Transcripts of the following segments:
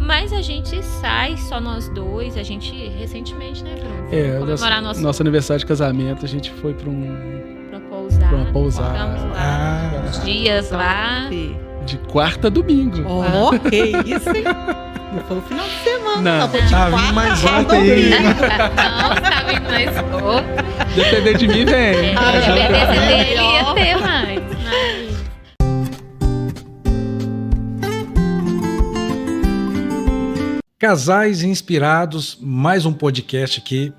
Mas a gente sai, só nós dois, a gente recentemente, né, Bruno? Comemorar nosso aniversário de casamento, a gente foi para uma pousada. Ficamos lá uns dias lá. De quarta a domingo. Que isso, hein? Não foi o final de semana, não. Foi de quarta mais a ontem aí. Não, tá vindo mais outro. Depender de mim, vem. Depender dele, ia ter mais. Casais Inspirados, mais um podcast aqui,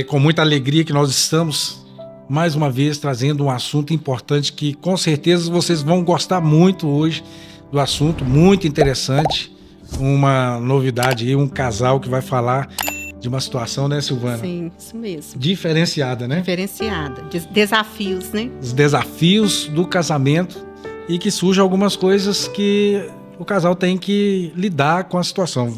com muita alegria que nós estamos, mais uma vez, trazendo um assunto importante que com certeza vocês vão gostar muito hoje do assunto, muito interessante, uma novidade aí, um casal que vai falar de uma situação, né, Silvana? Sim, isso mesmo. Diferenciada, né? Diferenciada, desafios, né? Os desafios do casamento e que surgem algumas coisas que o casal tem que lidar com a situação.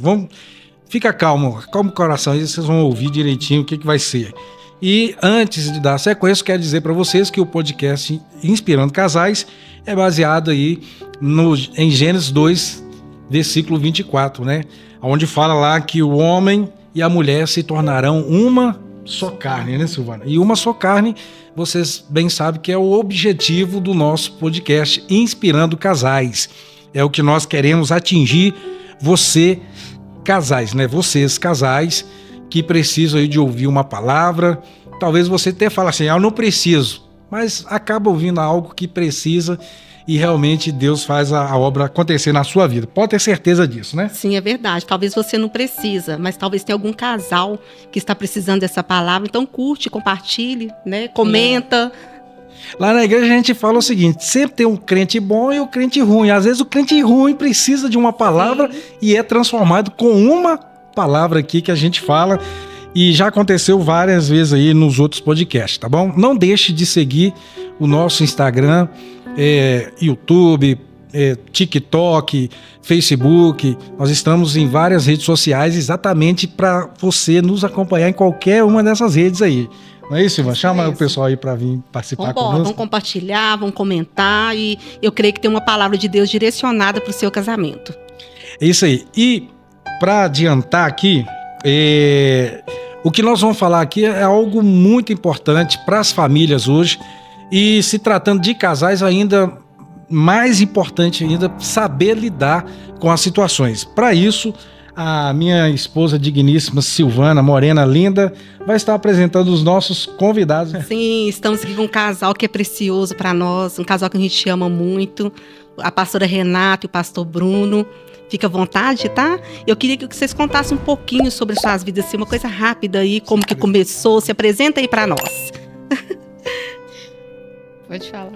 Fica calma o coração, aí vocês vão ouvir direitinho o que vai ser. E antes de dar sequência, quero dizer para vocês que o podcast Inspirando Casais é baseado aí em Gênesis 2, versículo 24, né? Onde fala lá que o homem e a mulher se tornarão uma só carne, né, Silvana? E uma só carne, vocês bem sabem que é o objetivo do nosso podcast Inspirando Casais. É o que nós queremos atingir, vocês casais que precisam aí de ouvir uma palavra. Talvez você até fale assim, eu não preciso, mas acaba ouvindo algo que precisa e realmente Deus faz a obra acontecer na sua vida. Pode ter certeza disso, né? Sim, é verdade. Talvez você não precisa, mas talvez tenha algum casal que está precisando dessa palavra. Então curte, compartilhe, né? Comenta. Lá na igreja a gente fala o seguinte, sempre tem um crente bom e o crente ruim. Às vezes o crente ruim precisa de uma palavra e é transformado com uma palavra aqui que a gente fala e já aconteceu várias vezes aí nos outros podcasts, tá bom? Não deixe de seguir o nosso Instagram, YouTube, TikTok, Facebook. Nós estamos em várias redes sociais exatamente para você nos acompanhar em qualquer uma dessas redes aí. Não é isso, Silvana? Chama o pessoal aí para vir participar conosco. Vão compartilhar, vão comentar e eu creio que tem uma palavra de Deus direcionada para o seu casamento. É isso aí. E para adiantar aqui, o que nós vamos falar aqui é algo muito importante para as famílias hoje e se tratando de casais ainda mais importante ainda saber lidar com as situações. Para isso, a minha esposa digníssima Silvana, morena, linda, vai estar apresentando os nossos convidados. Sim, estamos aqui com um casal que é precioso para nós, um casal que a gente ama muito, a pastora Renata e o pastor Bruno. Fica à vontade, tá? Eu queria que vocês contassem um pouquinho sobre suas vidas, assim, uma coisa rápida aí, como que começou, se apresenta aí para nós. Pode falar.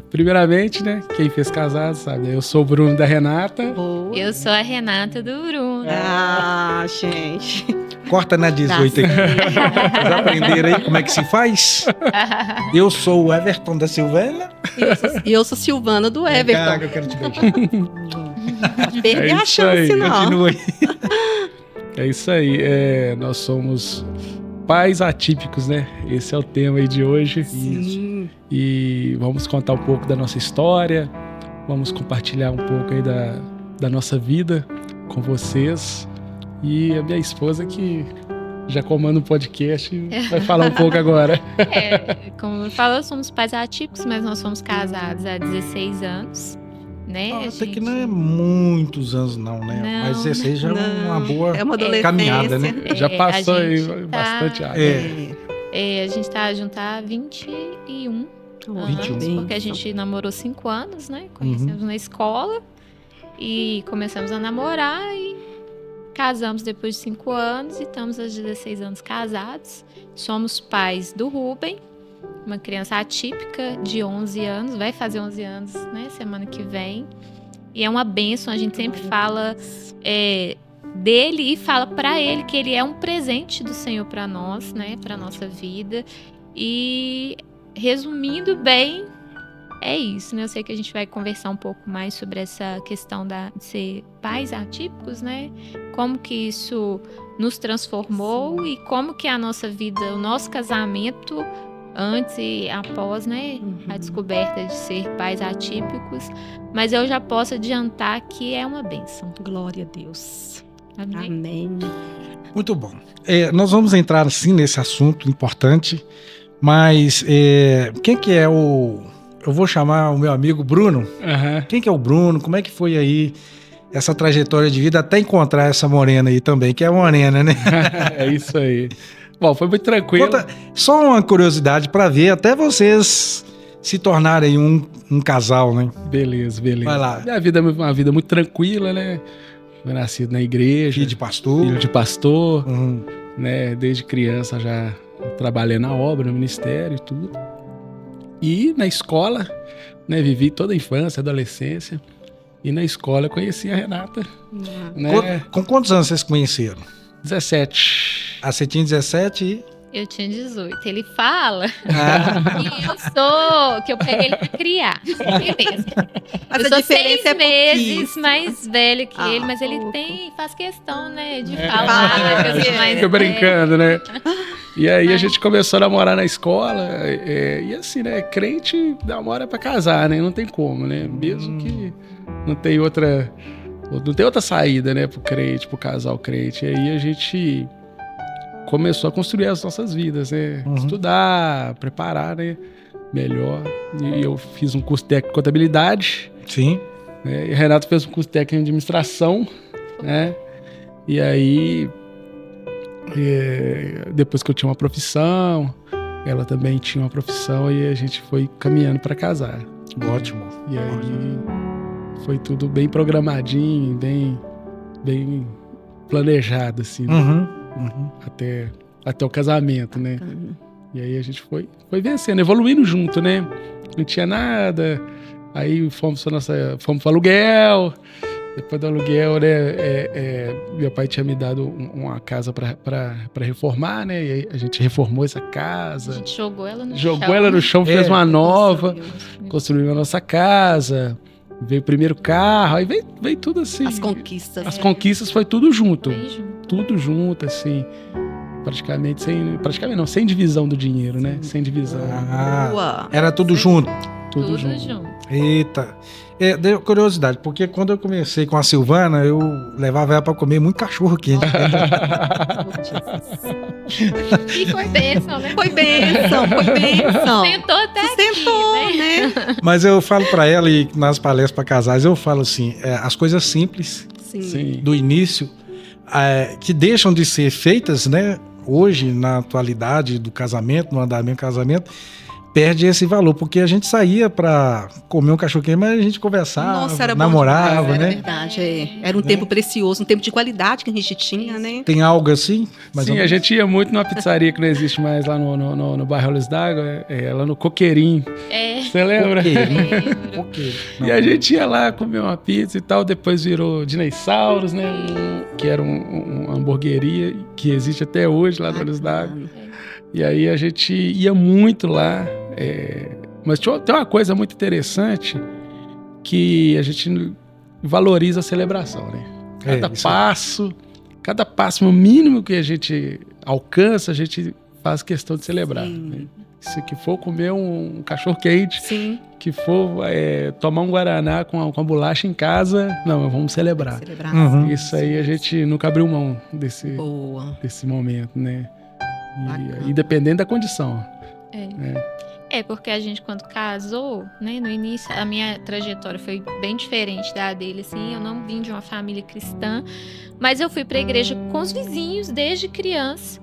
Primeiramente, né, quem fez casado sabe, eu sou o Bruno da Renata. Boa. Eu sou a Renata do Bruno. Ah, gente. Corta na 18 aqui. Vocês aprenderam aí como é que se faz? Eu sou o Everton da Silvana. E eu sou Silvana do Everton. Eu quero te beijar. Pode perder a chance, aí. não. Continua aí. É isso aí, nós somos pais atípicos, né? Esse é o tema aí de hoje. Sim. E vamos contar um pouco da nossa história, vamos compartilhar um pouco aí da nossa vida com vocês. E a minha esposa que já comanda o podcast vai falar um pouco agora. Como falou, somos pais atípicos, mas nós somos casados há 16 anos. Né? Até que não é muitos anos não, né? Não, mas esse aí já é uma boa É uma adolescência. caminhada, né? Já passou aí bastante água. A gente tá junto há 21 anos, 21. porque a gente namorou 5 anos, né? Conhecemos na escola e começamos a namorar e casamos depois de 5 anos e estamos há 16 anos casados. Somos pais do Ruben, uma criança atípica de 11 anos, vai fazer 11 anos, né, semana que vem. E é uma bênção, a gente sempre fala dele e fala para ele que ele é um presente do Senhor para nós, né, para nossa vida. E resumindo bem, é isso, né? Eu sei que a gente vai conversar um pouco mais sobre essa questão de ser pais atípicos, né? Como que isso nos transformou e como que a nossa vida, o nosso casamento antes e após, né, a descoberta de ser pais atípicos, mas eu já posso adiantar que é uma bênção. Glória a Deus. Amém. Amém. Muito bom. Nós vamos entrar sim nesse assunto importante, mas quem que é o... Eu vou chamar o meu amigo Bruno. Aham. Quem que é o Bruno? Como é que foi aí essa trajetória de vida até encontrar essa morena aí também, que é morena, né? É isso aí. Bom, foi muito tranquilo. Conta só uma curiosidade para ver até vocês se tornarem um casal, né? Beleza. Vai lá. Minha vida é uma vida muito tranquila, né? Fui nascido na igreja. Filho de pastor. Filho de pastor, Uhum. né? Desde criança já trabalhei na obra, no ministério e tudo. E na escola, né? Vivi toda a infância, adolescência. E na escola eu conheci a Renata, né? Com quantos anos vocês conheceram? 17. Ah, você tinha 17 e... Eu tinha 18. Ele fala Ah, que eu peguei ele pra criar. Beleza. Mas Eu a sou diferença 6 é meses pouquíssimo. mais velho que Ah, ele, mas ele pouco. faz questão, né, de É. falar que eu sou mais Fica brincando, né? E aí a Mas- gente começou a namorar na escola, e assim, né? Crente namora pra casar, né? Não tem como, né? Mesmo que não tem outra saída, né? Pro crente, pro casal crente. E aí a gente começou a construir as nossas vidas, né? Uhum. Estudar, preparar, né? Melhor. E eu fiz um curso técnico de contabilidade, sim. né? E o Renato fez um curso técnico de administração, né? E aí, depois que eu tinha uma profissão, ela também tinha uma profissão e a gente foi caminhando para casar. Ótimo. E aí foi tudo bem programadinho, bem planejado, assim, né? Uhum. até o casamento, né? E aí a gente foi vencendo, evoluindo junto, né? Não tinha nada. Aí fomos pro aluguel. Depois do aluguel, né? Meu pai tinha me dado uma casa para reformar, né? E aí a gente reformou essa A casa. gente jogou ela no Jogou chão. ela no chão, fez É. uma nova, Construiu. construiu a nossa casa. Veio o primeiro carro, aí veio tudo assim. As conquistas. As conquistas foi tudo junto. Bem junto. Tudo junto, assim. Praticamente não, sem divisão do dinheiro, né? Sem divisão. Ah, Boa. era tudo junto. Tudo Tudo junto. junto. Eita. Deu curiosidade, porque quando eu comecei com a Silvana, eu levava ela pra comer muito cachorro quente. E foi bênção, né? Foi bênção, foi bênção. Tentou até Sustentou, aqui, né? né? Mas eu falo pra ela e nas palestras pra casais, eu falo assim, as coisas simples Sim. Sim. do início, que deixam de ser feitas, né? Hoje, na atualidade do casamento, no andamento do casamento, perde esse valor, porque a gente saía pra comer um cachorro-quente, mas a gente conversava, Nossa, era bom namorava, demais, né? Era verdade, Era um tempo precioso, um tempo de qualidade que a gente tinha, né? Tem algo assim? Mais ou Sim, a menos? gente ia muito numa pizzaria que não existe mais lá no bairro Olhos d'Água, lá no Coqueirinho. É. Você lembra? Lembro. Ok. E a gente ia lá comer uma pizza e tal, depois virou Dinossauros, né? Que era uma hamburgueria que existe até hoje lá no Olhos d'Água. E aí a gente ia muito lá. Mas tem uma coisa muito interessante que a gente valoriza a celebração, né? Cada passo, o mínimo que a gente alcança, a gente faz questão de celebrar. Sim. Né? Se que for comer um cachorro quente, Sim. que for tomar um guaraná com a bolacha em casa, não, vamos celebrar. Celebrar. Uhum. Isso aí a gente nunca abriu mão desse momento, né? Bacana. E dependendo da condição. Porque a gente, quando casou, né, no início, a minha trajetória foi bem diferente da dele, assim. Eu não vim de uma família cristã, mas eu fui pra igreja com os vizinhos desde criança.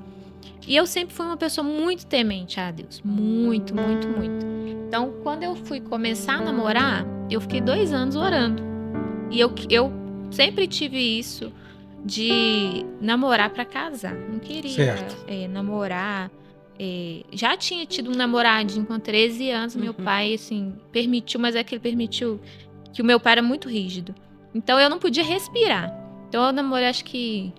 E eu sempre fui uma pessoa muito temente a Deus. Muito, muito, muito. Então, quando eu fui começar a namorar, eu fiquei 2 anos orando. E eu sempre tive isso de namorar pra casar. Não queria Certo. namorar. Já tinha tido um namoradinho com 13 anos. Meu pai, assim, permitiu, mas é que ele permitiu que o meu pai era muito rígido. Então, eu não podia respirar. Então, eu namorei, acho que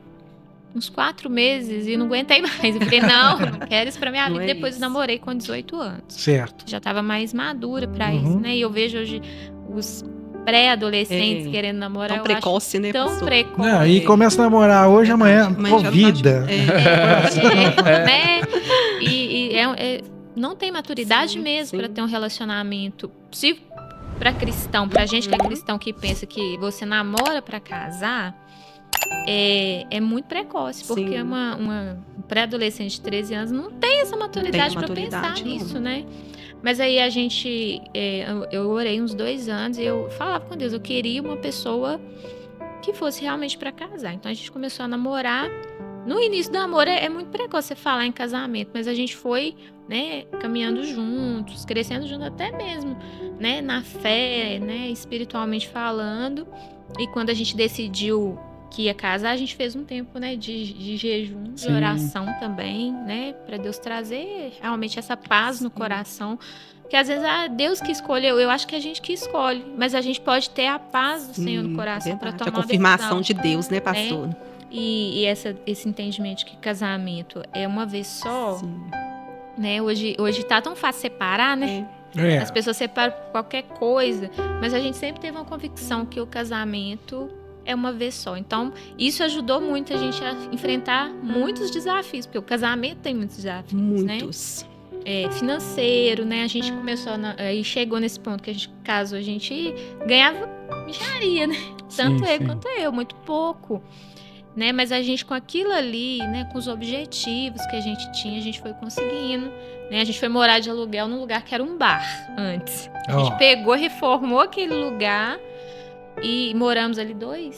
uns 4 meses e não aguentei mais. Eu falei, não quero isso pra minha Não vida. é Depois isso. namorei com 18 anos. Certo. Já tava mais madura pra Uhum. isso, né? E eu vejo hoje os pré-adolescentes querendo namorar. Tão eu acho precoce, né? tão pastor? precoce. Não, e começa a namorar hoje, amanhã, Amanhã já tá- vida. né? não tem maturidade Sim, mesmo sim. para ter um relacionamento. Se para cristão, pra gente que é cristão, que pensa que você namora para casar, é muito precoce, porque Sim. uma pré-adolescente de 13 anos não tem essa maturidade para pensar maturidade, não. nisso, né? Mas aí a gente, eu orei uns 2 anos e eu falava com Deus, eu queria uma pessoa que fosse realmente para casar. Então a gente começou a namorar. No início do amor é muito precoce você falar em casamento, mas a gente foi, né, caminhando juntos, crescendo juntos até mesmo, né, na fé, né, espiritualmente falando. E quando a gente decidiu que ia casar, a gente fez um tempo, né, de jejum, de Sim. oração também, né, para Deus trazer realmente essa paz no coração. Porque às vezes Deus que escolheu, eu acho que é a gente que escolhe, mas a gente pode ter a paz do Senhor no coração para verdade. tomar A confirmação uma decisão. de Deus, né, pastor? E esse entendimento de que casamento é uma vez só, Sim. né? Hoje tá tão fácil separar, né? É. As pessoas separam por qualquer coisa, mas a gente sempre teve uma convicção que o casamento é uma vez só. Então, isso ajudou muito a gente a enfrentar muitos desafios, porque o casamento tem muitos desafios, né? Muitos. Financeiro, né? A gente começou e chegou nesse ponto que a gente casou, a gente ganhava micharia, né? Tanto ele sim. quanto eu, muito pouco. Né? Mas a gente com aquilo ali, né, com os objetivos que a gente tinha, a gente foi conseguindo, né? A gente foi morar de aluguel num lugar que era um bar antes. A gente pegou, reformou aquele lugar e moramos ali 2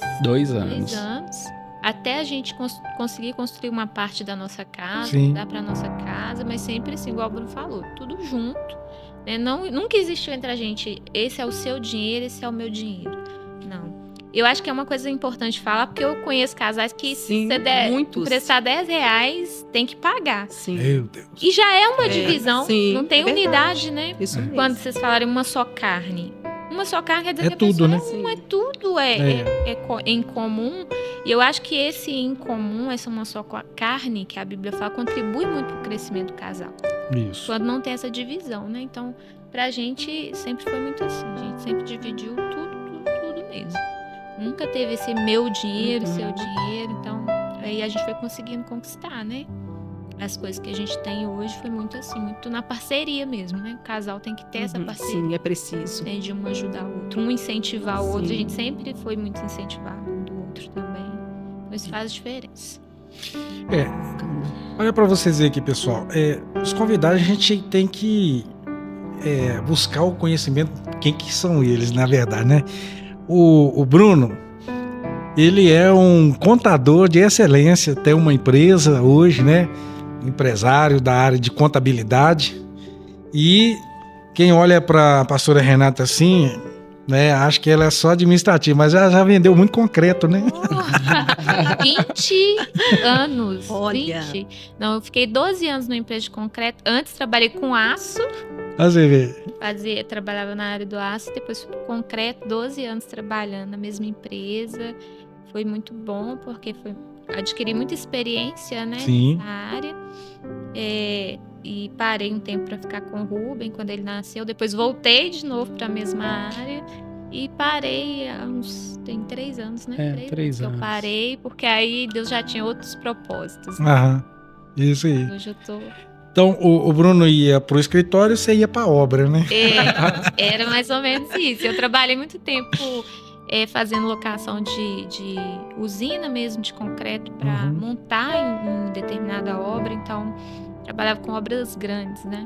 anos. anos, até a gente conseguir construir uma parte da nossa casa, Sim. dar para nossa casa, mas sempre assim, igual o Bruno falou, tudo junto, né? Nunca existiu entre a gente, esse é o seu dinheiro, esse é o meu dinheiro. Não. Eu acho que é uma coisa importante falar, porque eu conheço casais que Sim, se você muitos. emprestar R$10, tem que pagar. Sim. Meu Deus. E já é uma divisão, sim, não tem é verdade. unidade, né? Isso mesmo. Quando vocês falarem uma só carne. Uma só carne quer dizer É que a tudo, pessoa né? não é tudo, é em comum. E eu acho que esse em comum, essa uma só carne que a Bíblia fala, contribui muito para o crescimento do casal. Isso. Quando não tem essa divisão, né? Então, pra gente sempre foi muito assim. A gente sempre dividiu tudo mesmo. Nunca teve esse meu dinheiro, seu dinheiro. Então, aí a gente foi conseguindo conquistar, né? As coisas que a gente tem hoje foi muito assim, muito na parceria mesmo, né? O casal tem que ter essa parceria. Sim, é preciso. Né? De um ajudar o outro, um incentivar o outro. Sim. A gente sempre foi muito incentivado um do outro também. Então, isso faz diferença. Olha para vocês verem aqui, pessoal. Os convidados, a gente tem que buscar o conhecimento, quem que são eles, na verdade, né? O Bruno, ele é um contador de excelência, tem uma empresa hoje, né? Empresário da área de contabilidade. E quem olha para a pastora Renata assim, né? Acho que ela é só administrativa, mas ela já vendeu muito concreto, né? 20 anos. Olha. 20. Não, eu fiquei 12 anos numa empresa de concreto. Antes trabalhei com aço. Você vê. Trabalhava na área do aço, depois fui pro concreto, 12 anos trabalhando na mesma empresa. Foi muito bom, porque adquiri muita experiência, né, Sim. nessa área. E parei um tempo para ficar com o Ruben quando ele nasceu. Depois voltei de novo para a mesma área e parei tem 3 anos, né? 3 que anos. eu parei, porque aí Deus já tinha outros propósitos. Aham. Isso aí. Hoje eu tô... Então, o Bruno ia pro escritório, você ia pra obra, né? Era mais ou menos isso. Eu trabalhei muito tempo fazendo locação de usina mesmo, de concreto, para montar em determinada obra. Então, trabalhava com obras grandes, né?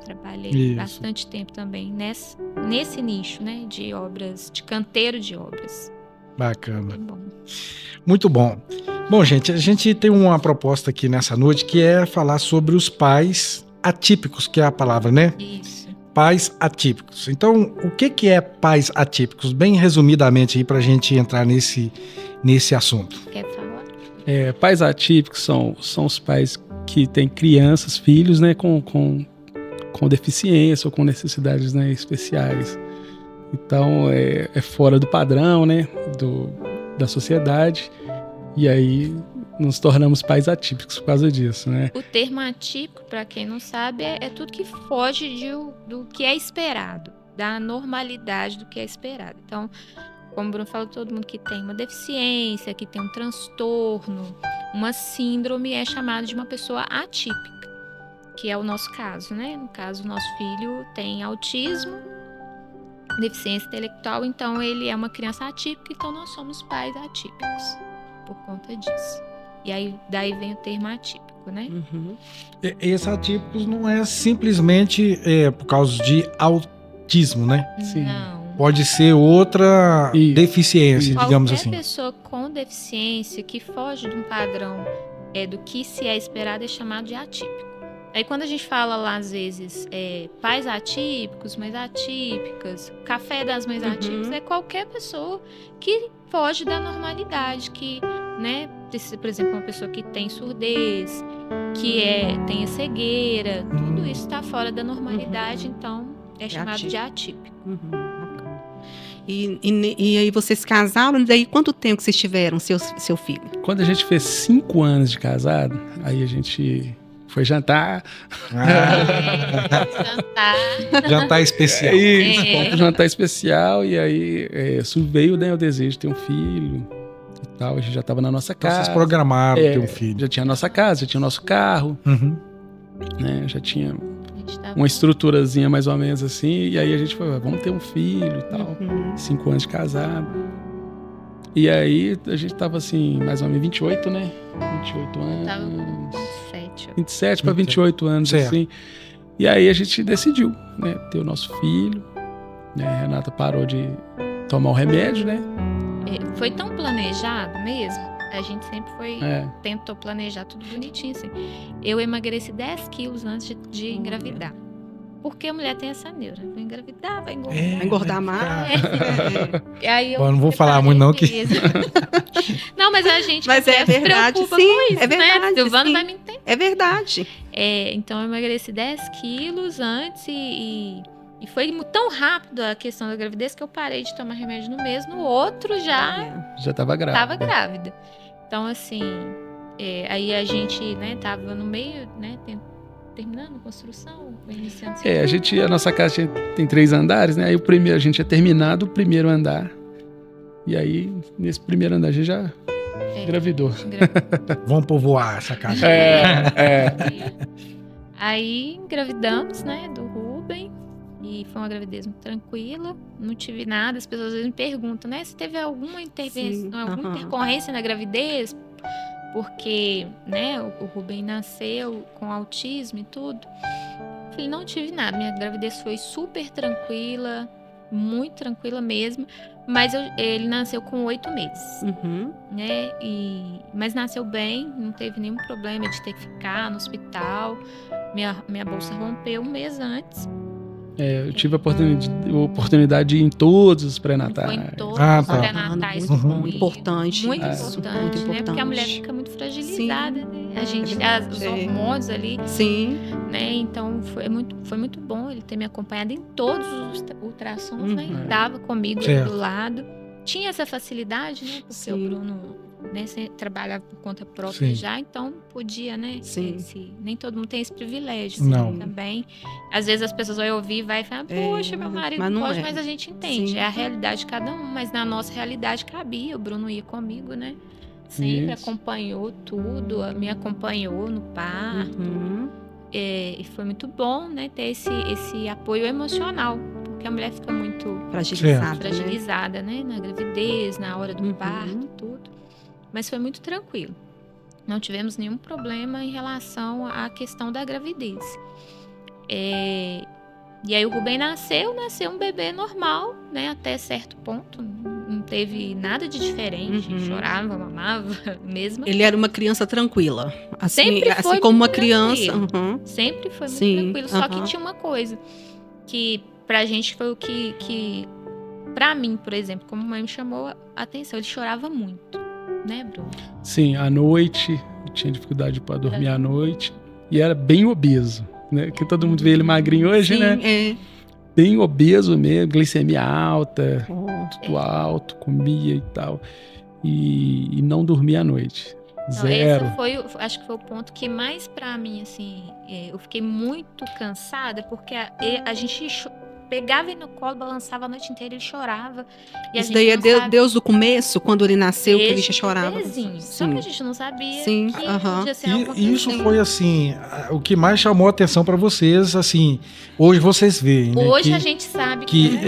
Trabalhei bastante tempo também nesse nicho, né? De obras, de canteiro de obras. Bacana. Bem bom. Muito bom. Bom, gente, a gente tem uma proposta aqui nessa noite que é falar sobre os pais atípicos, que é a palavra, né? Isso. Pais atípicos. Então, o que é pais atípicos? Bem resumidamente aí pra gente entrar nesse assunto. Quer falar? Pais atípicos são os pais que têm crianças, filhos, né, com deficiência ou com necessidades, né, especiais. Então, é fora do padrão, né, da sociedade. E aí nos tornamos pais atípicos por causa disso, né? O termo atípico, para quem não sabe, é tudo que foge do que é esperado, da normalidade do que é esperado. Então, como o Bruno falou, todo mundo que tem uma deficiência, que tem um transtorno, uma síndrome, é chamado de uma pessoa atípica, que é o nosso caso, né? No caso, o nosso filho tem autismo, deficiência intelectual, então ele é uma criança atípica, então nós somos pais atípicos por conta disso. E aí daí vem o termo atípico, né? Uhum. Esse atípicos não é simplesmente por causa de autismo, né? Sim. Não. Pode ser outra Isso. deficiência, Isso. digamos Qualquer assim. pessoa com deficiência que foge de um padrão do que se é esperado é chamado de atípico. Aí quando a gente fala lá, às vezes, pais atípicos, mães atípicas, café das mães atípicas, é qualquer pessoa que foge da normalidade, que, né, por exemplo, uma pessoa que tem surdez, que tem cegueira, tudo isso está fora da normalidade, então é chamado de atípico. Uhum, bacana. E aí vocês se casaram, e daí quanto tempo que vocês tiveram seu filho? Quando a gente fez 5 anos de casado, aí a gente foi jantar. Jantar. Jantar especial. Isso, fomos pro jantar especial. E aí veio, né, o desejo de ter um filho e tal. A gente já estava na nossa Então casa. vocês programaram ter um filho. Já tinha a nossa casa, já tinha o nosso carro, Uhum. né? Já tinha A gente tava- uma estruturazinha mais ou menos assim. E aí a gente falou, vamos ter um filho e tal. Uhum. 5 anos de casado. E aí a gente tava assim, mais ou menos 28, né? 28 anos. Tava com 27. 27 para 28 anos, Certo. assim. E aí a gente decidiu, né? Ter o nosso filho. Né? A Renata parou de tomar o remédio, né? Foi tão planejado mesmo. A gente sempre tentou planejar tudo bonitinho, assim. Eu emagreci 10 quilos antes de engravidar. Porque a mulher tem essa neura. Vai engravidar, vai engordar. Vai engordar mais. E aí eu Bom, não vou preparei falar muito não, que- mesmo. Não, mas a gente Mas é se verdade, preocupa sim, com isso, é verdade, né? Silvano sim. vai me entender. É verdade. Então eu emagreci 10 quilos antes e foi tão rápido a questão da gravidez que eu parei de tomar remédio no mês. No outro já Já tava grávida. estava grávida. Então, assim, aí a gente, né, tava no meio, né, terminando a construção, iniciando... A nossa casa tem 3 andares, né? Aí a gente tinha terminado o primeiro andar. E aí, nesse primeiro andar, a gente já engravidou. Vamos povoar essa casa. Aí engravidamos, né, do Ruben. E foi uma gravidez muito tranquila, não tive nada. As pessoas às vezes me perguntam, né, se teve alguma intervenção, Sim, alguma intercorrência na gravidez, porque, né, o Ruben nasceu com autismo e tudo. Eu falei, não tive nada, minha gravidez foi super tranquila, muito tranquila mesmo, mas ele nasceu com 8 meses, Uhum. né, mas nasceu bem, não teve nenhum problema de ter que ficar no hospital. Minha bolsa rompeu um mês antes. Eu tive a oportunidade de ir em todos os Foi pré-natais. em todos Ah, os tá. pré-natais. Muito bom, comigo. importante. Muito Isso, importante, muito né? Porque a importante. mulher fica muito fragilizada, Sim. né? A gente, os É. hormônios ali, Sim. né? Então foi muito bom ele ter me acompanhado em todos os ultrassons, né? Uhum. Tava comigo Certo. do lado. Tinha essa facilidade, né? Porque Sim. o Bruno, né, trabalhava por conta própria Sim. já, então podia, né? Sim. Nem todo mundo tem esse privilégio, Não. assim, também. Às vezes as pessoas vão ouvir e vai falar, poxa, meu marido mas não não pode, é. mas a gente entende. Sim. É a realidade de cada um, mas na nossa realidade cabia. O Bruno ia comigo, né? Sempre Isso. acompanhou tudo, me acompanhou no parto. Uhum. E foi muito bom, né, ter esse apoio emocional, porque a mulher fica muito Fragilizada, né? fragilizada, né, na gravidez, na hora do Uhum. parto, tudo. Mas foi muito tranquilo. Não tivemos nenhum problema em relação à questão da gravidez. E aí o Ruben nasceu um bebê normal, né, até certo ponto. Não teve nada de diferente. Uhum. Chorava, mamava, mesmo. Ele era uma criança tranquila. Assim, Sempre foi assim como uma muito criança. tranquilo. Uhum. Sempre foi muito Sim, tranquilo. Só que aham. tinha uma coisa que pra gente foi o que pra mim, por exemplo, como mãe me chamou a atenção. Ele chorava muito, né, Bruno? Sim, à noite, eu tinha dificuldade para dormir à noite. E era bem obeso, né? Que todo mundo vê ele magrinho hoje, Sim, né? é. Bem obeso mesmo, glicemia alta, Oh. tudo alto, comia e tal. E não dormia à noite. Então, Zero. esse acho que foi o ponto que mais pra mim, assim, eu fiquei muito cansada, porque a gente pegava ele no colo, balançava a noite inteira, ele chorava. E a Isso gente daí é não sabia. Deus do começo, quando ele nasceu, que ele Desde já chorava. bebezinho. Só que a gente não sabia Sim, que aham. podia ser alguma E isso coisa. foi assim, o que mais chamou a atenção para vocês, assim, hoje vocês veem, né, Hoje que, a gente sabe que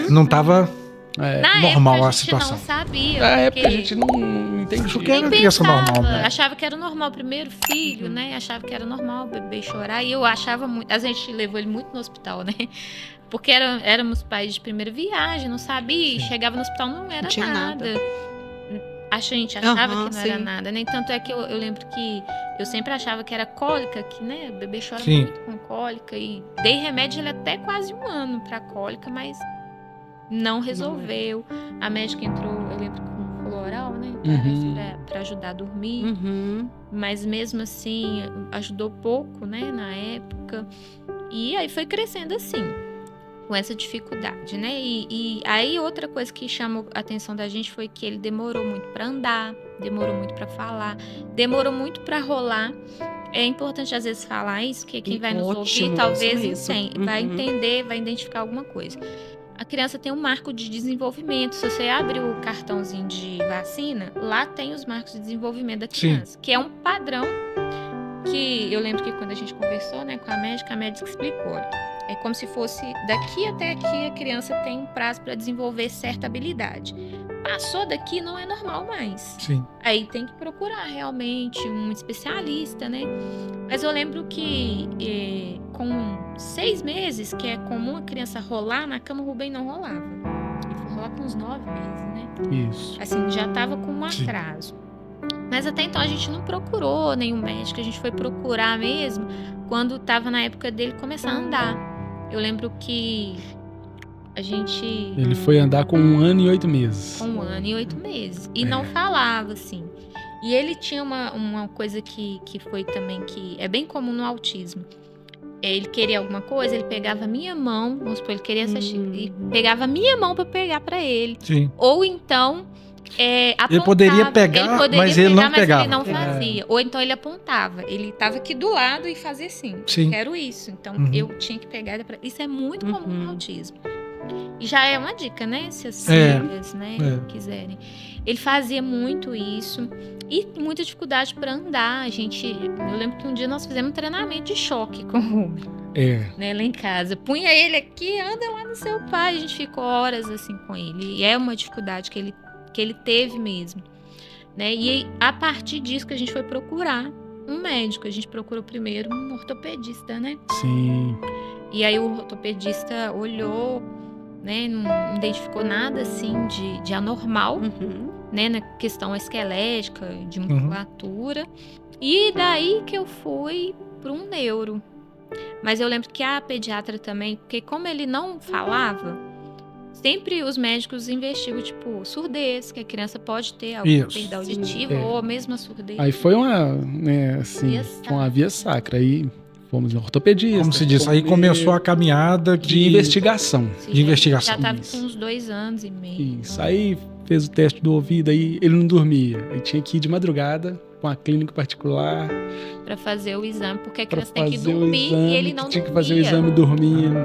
não estava na normal época a a gente situação. não sabia. Na época a porque gente não entendia. Achou que era nem criança pensava, normal, né? achava que era normal o primeiro filho, né? Achava que era normal o bebê chorar. E eu achava muito. A gente levou ele muito no hospital, né? Porque éramos pais de primeira viagem, não sabia. E Sim. chegava no hospital, não era Não tinha nada. A gente achava Aham, que não era sim. nada, né? Tanto é que eu lembro que eu sempre achava que era cólica, que, né? O bebê chora Sim. muito com cólica. E dei remédio ele até quase 1 ano pra cólica, mas não resolveu. A médica entrou, eu lembro, com floral, né? Pra ajudar a dormir. Uhum. Mas mesmo assim, ajudou pouco, né? Na época. E aí foi crescendo assim, com essa dificuldade, né? E aí outra coisa que chamou a atenção da gente foi que ele demorou muito pra andar, demorou muito pra falar, demorou muito pra rolar. É importante às vezes falar isso, porque quem vai nos Ótimo, ouvir talvez isso mesmo. vai Uhum. entender, vai identificar alguma coisa. A criança tem um marco de desenvolvimento. Se você abre o cartãozinho de vacina, lá tem os marcos de desenvolvimento da criança, que é um padrão que eu lembro que quando a gente conversou, né, com a médica explicou. Olha, é como se fosse daqui até aqui a criança tem um prazo para desenvolver certa habilidade. Passou daqui não é normal mais. Sim. Aí tem que procurar realmente um especialista, né? Mas eu lembro que com 6 meses, que é comum a criança rolar na cama, o Rubem não rolava. Ele foi rolar com uns 9 meses, né? Isso. Assim, já estava com um Sim. atraso. Mas até então a gente não procurou nenhum médico, a gente foi procurar mesmo quando estava na época dele começar a andar. Eu lembro que a gente... Ele foi andar com 1 ano e 8 meses. Com 1 ano e 8 meses. E não falava, assim. E ele tinha uma coisa que foi também que é bem comum no autismo. Ele queria alguma coisa, ele pegava a minha mão, vamos supor, ele queria assistir, e pegava a minha mão para pegar para ele. Sim. Ou então apontava. Ele poderia pegar, mas ele não pegava. Ele não fazia. Ou então ele apontava. Ele estava aqui do lado e fazia assim. Sim. Quero isso. Então Uhum. eu tinha que pegar. Isso é muito comum no autismo. E já é uma dica, né? Se as É. filhas, né, quiserem. Ele fazia muito isso. E muita dificuldade para andar. Eu lembro que um dia nós fizemos um treinamento de choque com o Rubem, né, lá em casa. Punha ele aqui, anda lá no seu pai. A gente ficou horas assim com ele. E é uma dificuldade que ele teve mesmo, né? E a partir disso que a gente foi procurar um médico. A gente procurou primeiro um ortopedista, né? Sim. E aí o ortopedista olhou, né? Não identificou nada assim de anormal, Uhum. né? Na questão esquelética, de musculatura. E daí que eu fui para um neuro. Mas eu lembro que a pediatra também, porque como ele não falava, sempre os médicos investigam, tipo, surdez, que a criança pode ter alguma Isso. perda auditiva, É. ou mesmo a surdez. Aí foi uma, né, assim, Via foi uma via sacra. Aí fomos no ortopedista. Como se diz, aí começou a caminhada de investigação. Sim, de investigação. Já tava Isso. com uns 2 anos e meio. Isso. Aí fez o teste do ouvido, aí ele não dormia. Aí tinha que ir de madrugada com a clínica particular Pra fazer o exame, porque a para criança tem que fazer o dormir exame. e ele não tinha dormia. que fazer o exame dormindo.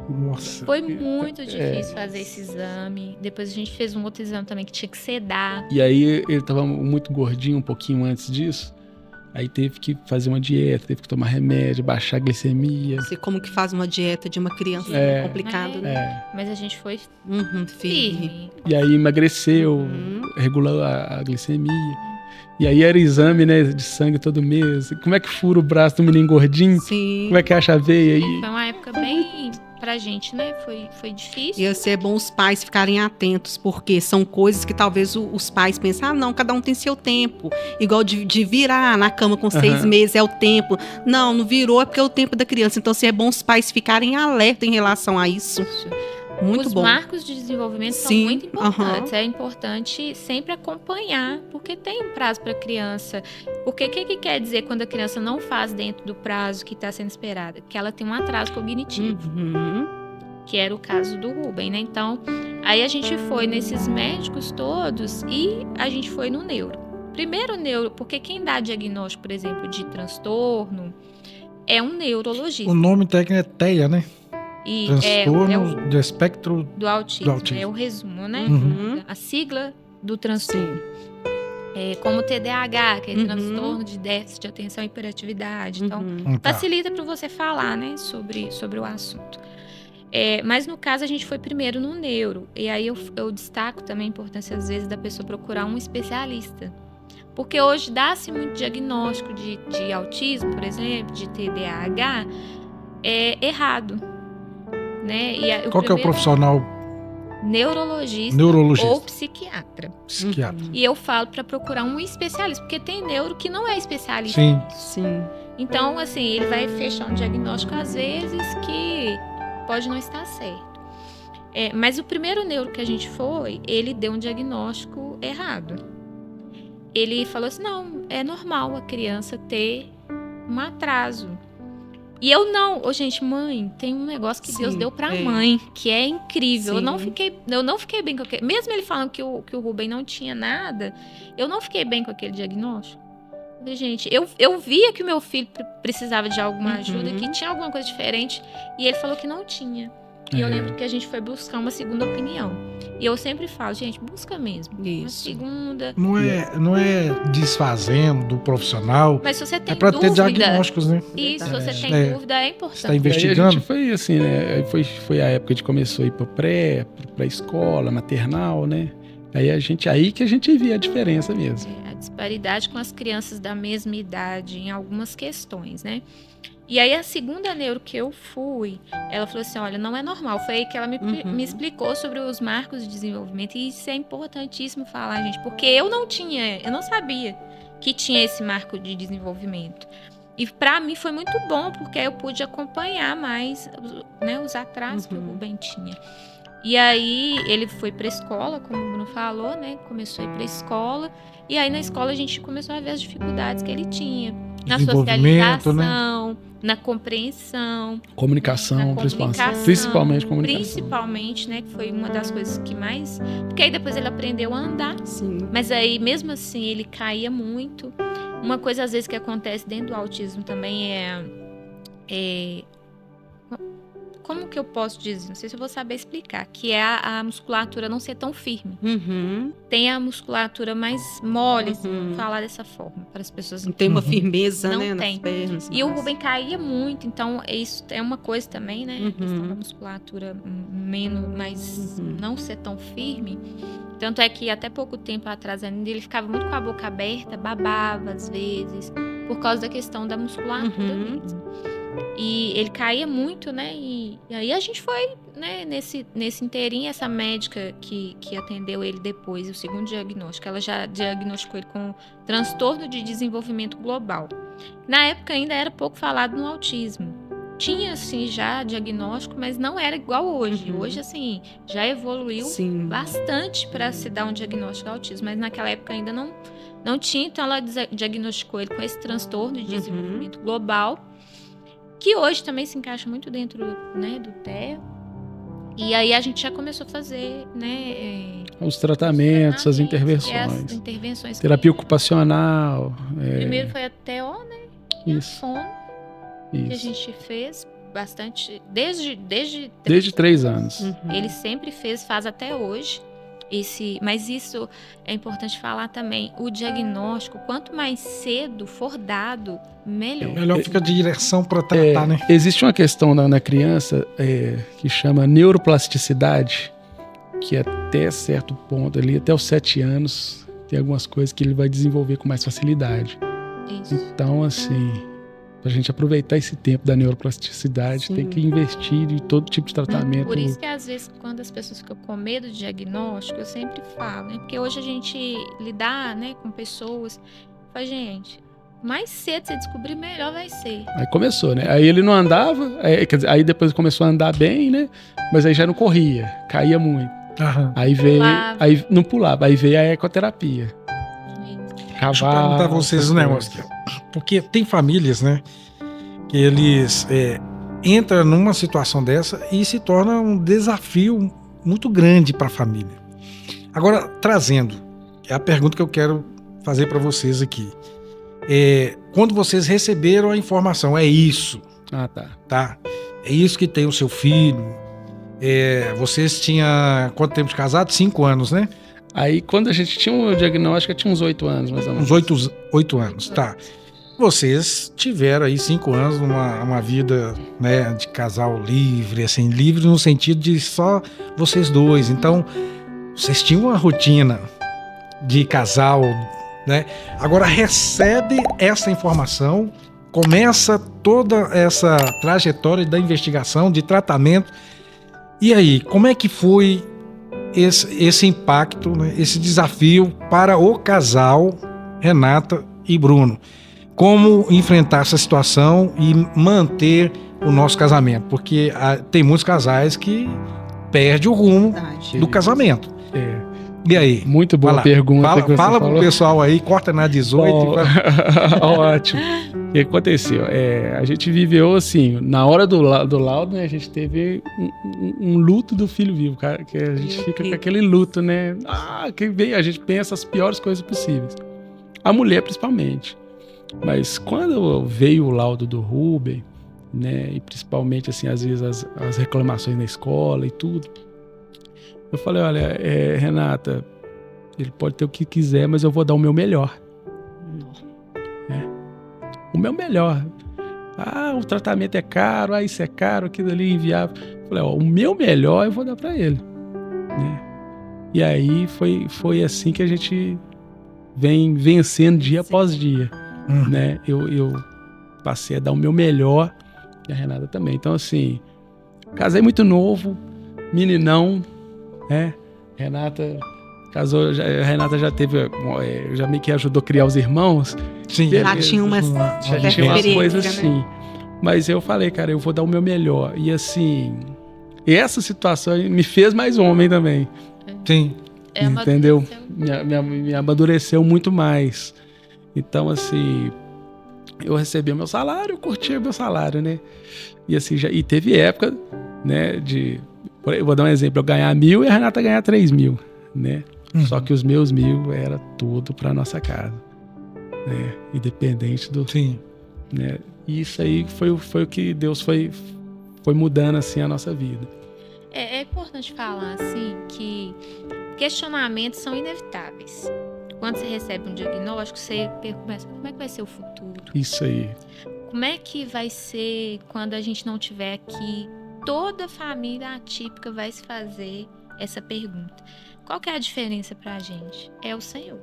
Nossa. Foi muito difícil fazer esse exame. Depois a gente fez um outro exame também que tinha que sedar. E aí ele tava muito gordinho um pouquinho antes disso. Aí teve que fazer uma dieta, teve que tomar remédio, baixar a glicemia. Não sei como que faz uma dieta de uma criança É. complicado, né? Mas a gente foi Uhum, firme. firme. E aí emagreceu, Uhum. regulou a glicemia. E aí era exame, né, de sangue todo mês. Como é que fura o braço do menino gordinho? Sim. Como é que acha a veia aí? Foi uma época bem pra gente, né? Foi difícil. E assim, é bom os pais ficarem atentos, porque são coisas que talvez os pais pensam, não, cada um tem seu tempo. Igual de virar na cama com 6 meses é o tempo. Não virou é porque é o tempo da criança. Então, assim, é bom os pais ficarem alerta em relação a isso. Muito Os bom. marcos de desenvolvimento são Sim, muito importantes. É importante sempre acompanhar, porque tem um prazo para a criança. Porque o que quer dizer quando a criança não faz dentro do prazo que está sendo esperado? Que ela tem um atraso cognitivo, Uhum. que era o caso do Rubem, né? Então, aí a gente foi nesses médicos todos e a gente foi no neuro. Primeiro neuro, porque quem dá diagnóstico, por exemplo, de transtorno é um neurologista. O nome técnico é TEA, né? E Transtorno do espectro do autismo. É o resumo, né? A sigla do transtorno. Como o TDAH, que é transtorno de déficit de atenção e hiperatividade. Então, facilita para você falar, né, sobre o assunto. Mas no caso a gente foi primeiro no neuro. E aí eu destaco também a importância, às vezes, da pessoa procurar um especialista. Porque hoje dá-se muito diagnóstico de autismo, por exemplo, de TDAH, errado. Né? Qual que é o profissional? Neurologista ou psiquiatra. E eu falo para procurar um especialista, porque tem neuro que não é especialista. Sim. Então, assim, ele vai fechar um diagnóstico, às vezes, que pode não estar certo. Mas o primeiro neuro que a gente foi, ele deu um diagnóstico errado. Ele falou assim, não, é normal a criança ter um atraso. E eu não, gente, mãe, tem um negócio que Deus deu pra mãe, que é incrível. Eu não fiquei bem com aquele... Mesmo ele falando que o Rubem não tinha nada, eu não fiquei bem com aquele diagnóstico. Gente, eu via que o meu filho precisava de alguma ajuda, que tinha alguma coisa diferente, e ele falou que não tinha. E eu lembro que a gente foi buscar uma segunda opinião. E eu sempre falo, gente, busca mesmo. Uma segunda. Não é desfazendo do profissional. Mas se você tem dúvida... É para ter diagnósticos, né? Isso, se você tem dúvida, é importante. Você está investigando? A gente foi assim, né? Foi a época que a gente começou a ir pra escola, maternal, né? Aí que a gente via a diferença mesmo. A disparidade com as crianças da mesma idade em algumas questões, né? E aí a segunda neuro que eu fui, ela falou assim, olha, não é normal. Foi aí que ela me explicou sobre os marcos de desenvolvimento. E isso é importantíssimo falar, gente, porque eu não sabia que tinha esse marco de desenvolvimento. E para mim foi muito bom, porque eu pude acompanhar mais, né, os atrasos que o Rubem tinha. E aí ele foi para a escola, como o Bruno falou, né? Começou a ir para a escola. E aí na escola a gente começou a ver as dificuldades que ele tinha. Na socialização, né? Na compreensão. Comunicação, principalmente comunicação. Principalmente, né? Que foi uma das coisas que mais... Porque aí depois ele aprendeu a andar. Sim. Mas aí, mesmo assim, ele caía muito. Uma coisa, às vezes, que acontece dentro do autismo também é como que eu posso dizer? Não sei se eu vou saber explicar. Que é a musculatura não ser tão firme. Tem a musculatura mais mole, vamos falar dessa forma, para as pessoas. Não tem uma firmeza, não né? Tem. Nas pernas. E o Rubem caía muito, então isso é uma coisa também, né? A questão da musculatura mas não ser tão firme. Tanto é que até pouco tempo atrás ainda ele ficava muito com a boca aberta, babava às vezes, por causa da questão da musculatura mesmo. E ele caía muito, né? E aí a gente foi, né, nesse inteirinho, essa médica que atendeu ele depois, o segundo diagnóstico, ela já diagnosticou ele com transtorno de desenvolvimento global. Na época ainda era pouco falado no autismo. Tinha, assim, já diagnóstico, mas não era igual hoje. Hoje, assim, já evoluiu bastante para se dar um diagnóstico de autismo, mas naquela época ainda não tinha, então ela diagnosticou ele com esse transtorno de desenvolvimento global, que hoje também se encaixa muito dentro, né, do TEA. E aí a gente já começou a fazer, né, os tratamentos, as intervenções. Terapia ocupacional. Primeiro foi a TO, né? Isso. Fono, que a gente fez bastante, desde 3 anos. Ele sempre faz até hoje. Mas isso é importante falar também. O diagnóstico, quanto mais cedo for dado, melhor. Melhor fica de direção para tratar, né? Existe uma questão na criança que chama neuroplasticidade, que até certo ponto, ali, até os 7 anos, tem algumas coisas que ele vai desenvolver com mais facilidade. Isso. Então, assim, pra gente aproveitar esse tempo da neuroplasticidade, tem que investir em todo tipo de tratamento. Por isso que, às vezes, quando as pessoas ficam com medo de diagnóstico, eu sempre falo, né? Porque hoje a gente lidar, né, com pessoas, fala, gente, mais cedo você descobrir, melhor vai ser. Aí começou, né? Aí ele não andava, aí depois começou a andar bem, né? Mas aí já não corria, caía muito. Aí veio, aí não pulava, aí veio a ecoterapia. Deixa eu perguntar a vocês um negócio. Porque tem famílias, né, que eles entram numa situação dessa e se torna um desafio muito grande para a família. Agora, trazendo, é a pergunta que eu quero fazer para vocês aqui. Quando vocês receberam a informação, é isso. Tá. é isso que tem o seu filho. Vocês tinham quanto tempo de casado? 5 anos, né? Aí, quando a gente tinha o diagnóstico, tinha uns 8 anos, mais ou menos. Uns 8 anos, tá. Vocês tiveram aí 5 anos uma vida, né, de casal livre, assim, livre no sentido de só vocês dois. Então, vocês tinham uma rotina de casal, né? Agora recebe essa informação, começa toda essa trajetória da investigação, de tratamento. E aí, como é que foi esse impacto, né, esse desafio para o casal Renata e Bruno? Como enfrentar essa situação e manter o nosso casamento? Porque tem muitos casais que perdem o rumo do casamento. E aí? Muito boa pergunta. Fala pro pessoal aí, corta na 18. Ótimo. O que aconteceu? A gente viveu assim, na hora do laudo, né, a gente teve um luto do filho vivo, cara, que a gente fica com aquele luto, né? A gente pensa as piores coisas possíveis. A mulher, principalmente. Mas quando veio o laudo do Rubem, né, e principalmente, assim, às vezes as reclamações na escola e tudo, eu falei, olha, Renata, ele pode ter o que quiser, mas eu vou dar o meu melhor. O meu melhor. O tratamento é caro, isso é caro, aquilo ali é inviável. Eu falei, o meu melhor eu vou dar pra ele. Né? E aí foi assim que a gente vem vencendo dia após dia. Né? Eu passei a dar o meu melhor e a Renata também. Então, assim, casei muito novo, meninão, né? Renata casou, a Renata já teve, já meio que ajudou a criar os irmãos. Sim, já tinha umas coisas assim. Né? Mas eu falei, cara, eu vou dar o meu melhor. E assim, essa situação me fez mais homem também. Sim. Entendeu? Me amadureceu muito mais. Então, assim, eu recebi o meu salário, eu curtia o meu salário, né? E assim, e teve época, né, eu vou dar um exemplo, eu ganhar 1.000 e a Renata ganhar 3.000, né? Só que os meus 1.000 era tudo pra nossa casa, né? Independente do... Sim. Né? E isso aí foi o que Deus foi mudando, assim, a nossa vida. É importante falar, assim, que questionamentos são inevitáveis. Quando você recebe um diagnóstico, você começa, como é que vai ser o futuro? Isso aí. Como é que vai ser quando a gente não estiver aqui? Toda família atípica vai se fazer essa pergunta. Qual que é a diferença pra gente? É o Senhor.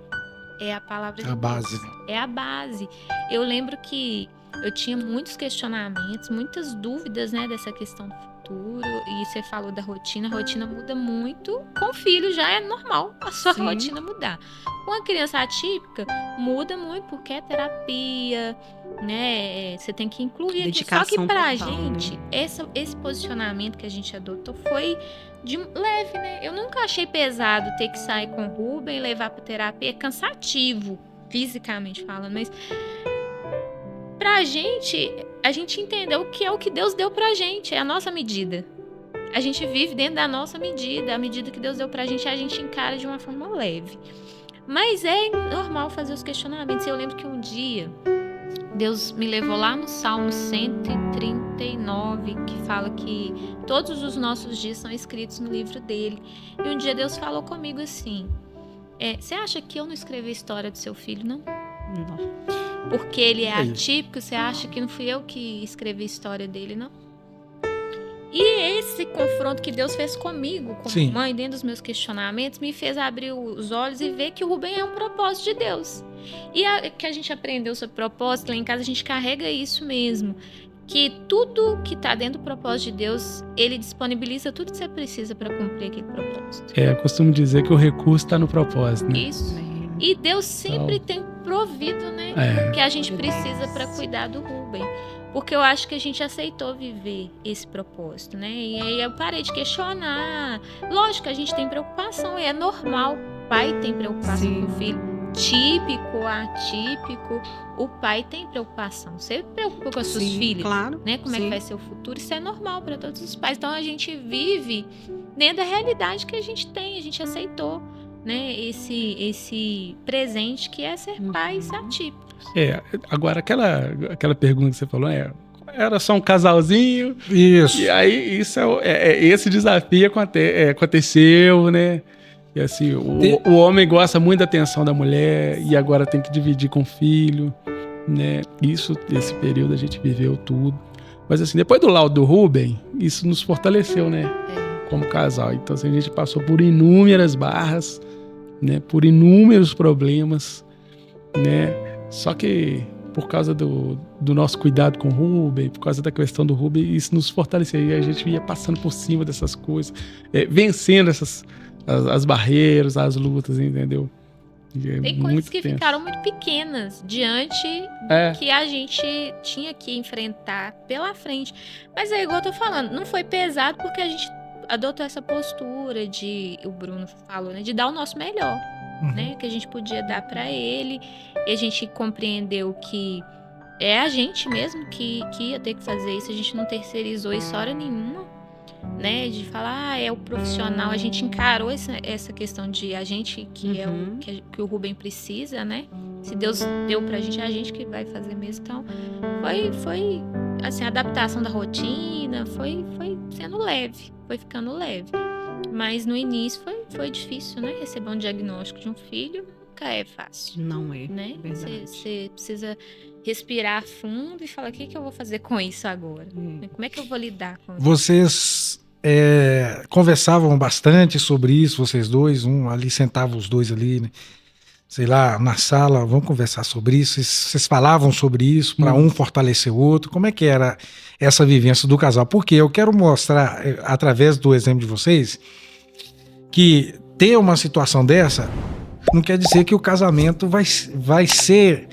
É a palavra de Deus. A base. É a base. Eu lembro que eu tinha muitos questionamentos, muitas dúvidas, né, dessa questão do futuro. E você falou da rotina. A rotina muda muito. Com o filho já é normal a sua rotina mudar. Com a criança atípica, muda muito porque é terapia, né? Você tem que incluir aqui. Só que pra gente, né? Esse posicionamento que a gente adotou foi de leve, né? Eu nunca achei pesado ter que sair com o Rubem e levar pra terapia. É cansativo, fisicamente falando, mas pra gente, a gente entendeu que é o que Deus deu pra gente, é a nossa medida. A gente vive dentro da nossa medida, a medida que Deus deu pra gente, a gente encara de uma forma leve. Mas é normal fazer os questionamentos. Eu lembro que um dia Deus me levou lá no Salmo 139, que fala que todos os nossos dias são escritos no livro dele. E um dia Deus falou comigo assim, você acha que eu não escrevi a história do seu filho, não? Não. Porque ele é atípico, você acha que não fui eu que escrevi a história dele, não? E esse confronto que Deus fez comigo, como mãe, dentro dos meus questionamentos, me fez abrir os olhos e ver que o Rubem é um propósito de Deus. E que a gente aprendeu sobre propósito, lá em casa a gente carrega isso mesmo. Que tudo que está dentro do propósito de Deus, Ele disponibiliza tudo que você precisa para cumprir aquele propósito. Eu costumo dizer que o recurso está no propósito, né? Isso. E Deus sempre tem provido, né? O que a gente precisa para cuidar do Rubem. Porque eu acho que a gente aceitou viver esse propósito, né? E aí eu parei de questionar. Lógico que a gente tem preocupação, e é normal. O pai tem preocupação com o filho. Típico, atípico, o pai tem preocupação. Você preocupa com os seus filhos, claro, né? Como é que vai ser o futuro? Isso é normal para todos os pais. Então a gente vive dentro da realidade que a gente tem, a gente aceitou, né? Esse presente que é ser pais atípicos. Agora aquela pergunta que você falou, era só um casalzinho. Isso. E aí, isso esse desafio aconteceu, né? E assim, o homem gosta muito da atenção da mulher e agora tem que dividir com o filho, né? Esse período a gente viveu tudo. Mas assim, depois do laudo do Rubem, isso nos fortaleceu, né? Como casal. Então, assim, a gente passou por inúmeras barras, né? Por inúmeros problemas, né? Só que por causa do nosso cuidado com o Rubem, por causa da questão do Rubem, isso nos fortaleceu. E a gente ia passando por cima dessas coisas, vencendo as barreiras, as lutas, entendeu? Tem coisas que ficaram muito pequenas diante do que a gente tinha que enfrentar pela frente. Mas é igual eu tô falando, não foi pesado porque a gente adotou essa postura o Bruno falou, né, de dar o nosso melhor, né, que a gente podia dar para ele, e a gente compreendeu que é a gente mesmo que ia ter que fazer isso, a gente não terceirizou isso hora nenhuma, né, de falar, é o profissional, a gente encarou essa questão de a gente que é que o Rubem precisa, né, se Deus deu pra gente, é a gente que vai fazer mesmo, então foi assim, a adaptação da rotina, foi sendo leve, foi ficando leve, mas no início foi difícil, né, receber um diagnóstico de um filho nunca é fácil. Não é, né? Você precisa respirar fundo e falar, o que eu vou fazer com isso agora? Como é que eu vou lidar com isso? Vocês conversavam bastante sobre isso, vocês dois, ali sentavam os dois ali, né? Sei lá, na sala, vamos conversar sobre isso. Vocês falavam sobre isso para um fortalecer o outro. Como é que era essa vivência do casal? Porque eu quero mostrar, através do exemplo de vocês, que ter uma situação dessa não quer dizer que o casamento vai ser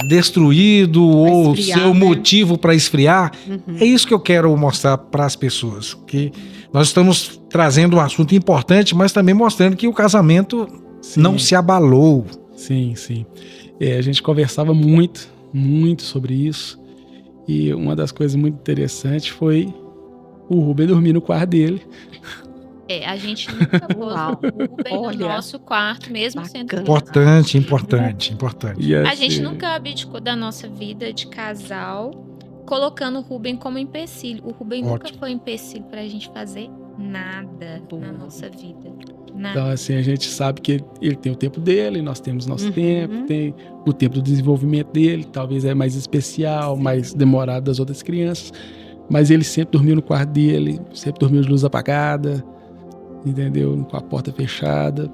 destruído ou esfriar, ser o né? motivo para esfriar. É isso que eu quero mostrar para as pessoas, que nós estamos trazendo um assunto importante, mas também mostrando que o casamento não se abalou. Sim. A gente conversava muito sobre isso, e uma das coisas muito interessantes foi o Rubem dormir no quarto dele. A gente nunca pôs o Rubem no nosso quarto, mesmo sendo Importante. E assim, a gente nunca abdicou da nossa vida de casal, colocando o Rubem como empecilho. O Rubem nunca foi empecilho pra gente fazer nada na nossa vida. Nada. Então, assim, a gente sabe que ele tem o tempo dele, nós temos nosso tempo, tem o tempo do desenvolvimento dele, talvez é mais especial, mais demorado das outras crianças, mas ele sempre dormiu no quarto dele, sempre dormiu de luz apagada, entendeu? Com a porta fechada,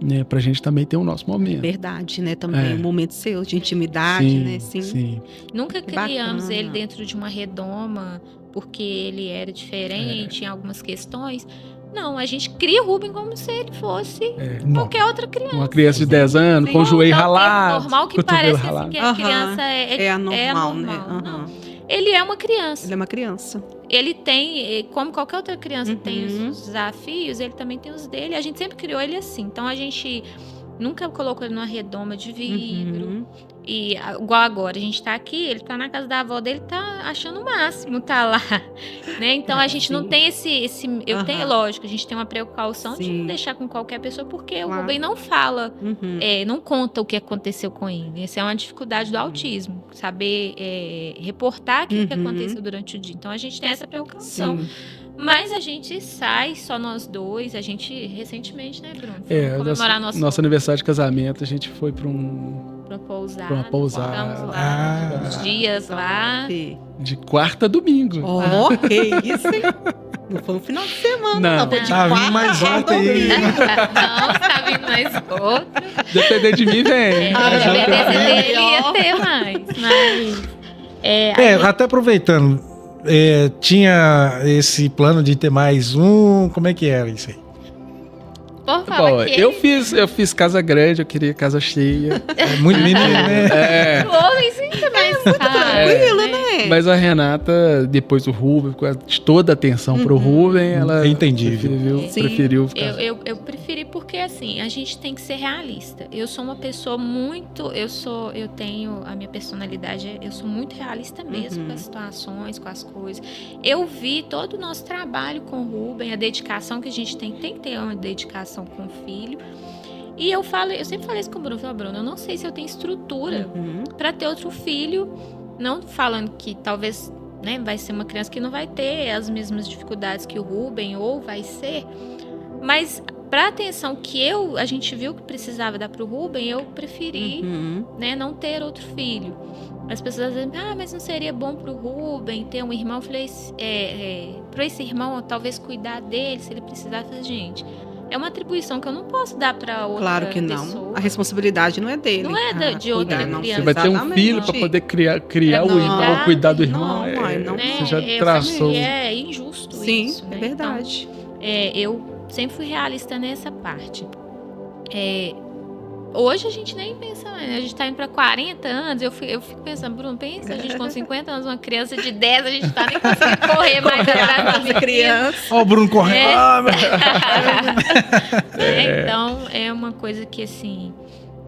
né? Pra gente também ter o nosso momento. Verdade, né? Também um momento seu de intimidade, né? Sim. Nunca criamos bacana. ele dentro de uma redoma porque ele era diferente em algumas questões. Não, a gente cria o Rubem como se ele fosse qualquer outra criança. Uma criança de 10 anos, com o joelho ralado. Normal que cotovelo parece ralado. assim, que a criança é anormal, né? Não. Ele é uma criança. Ele é uma criança. Ele tem, como qualquer outra criança tem os desafios, ele também tem os dele. A gente sempre criou ele assim. Então a gente nunca colocou ele numa redoma de vidro. E igual agora, a gente tá aqui, ele tá na casa da avó dele, tá achando o máximo tá lá, né? Então a gente não tem esse eu tenho, lógico, a gente tem uma precaução de não deixar com qualquer pessoa, porque o Rubem não fala, não conta o que aconteceu com ele. Essa é uma dificuldade do autismo, saber reportar o que aconteceu durante o dia. Então a gente tem essa precaução. Mas a gente sai, só nós dois. A gente, recentemente, né, Bruno? Comemorar nosso aniversário de casamento, a gente foi para uma pousada. Ficamos lá, uns dias lá. De quarta a domingo. Que isso, hein? Não foi um final de semana, não. Foi de tá vindo mais outro aí. Não, tá vindo mais outro. Depender de mim, vem. Depender dele, ia ter mais. Mas... até aproveitando, tinha esse plano de ter mais um, como é que era isso aí? Por falar que eu fiz casa grande, eu queria casa cheia. Muito menino, né? O homem sim também é muito tranquilo, né? Mas a Renata, depois do Rubem, de toda a atenção pro Rubem, ela preferiu ficar. Eu preferi porque, assim, a gente tem que ser realista. Eu sou uma pessoa muito... Eu tenho a minha personalidade, eu sou muito realista mesmo com as situações, com as coisas. Eu vi todo o nosso trabalho com o Rubem, a dedicação que a gente tem que ter uma dedicação com o filho. E eu sempre falei isso com o Bruno. Eu falei, Bruno, eu não sei se eu tenho estrutura para ter outro filho Não falando que talvez, né, vai ser uma criança que não vai ter as mesmas dificuldades que o Rubem, ou vai ser, mas para a atenção que a gente viu que precisava dar para o Rubem, eu preferi, né, não ter outro filho. As pessoas dizem, mas não seria bom para o Rubem ter um irmão? Eu falei, para esse irmão, talvez cuidar dele, se ele precisar. Eu falei, gente, é uma atribuição que eu não posso dar para outra Claro que não. pessoa. A responsabilidade não é dele. Não é de outra cuidar, não. criança. Você vai ter um filho para poder criar o irmão, ou cuidar do irmão. Não. Você já traçou. É injusto Sim, isso. é né? verdade. Então, eu sempre fui realista nessa parte. Hoje a gente nem pensa, né? A gente tá indo pra 40 anos, eu fico pensando, Bruno, pensa, a gente com 50 anos, uma criança de 10, a gente tá nem conseguindo correr mais atrás da criança. Ó o Bruno correndo. Então, é uma coisa que, assim,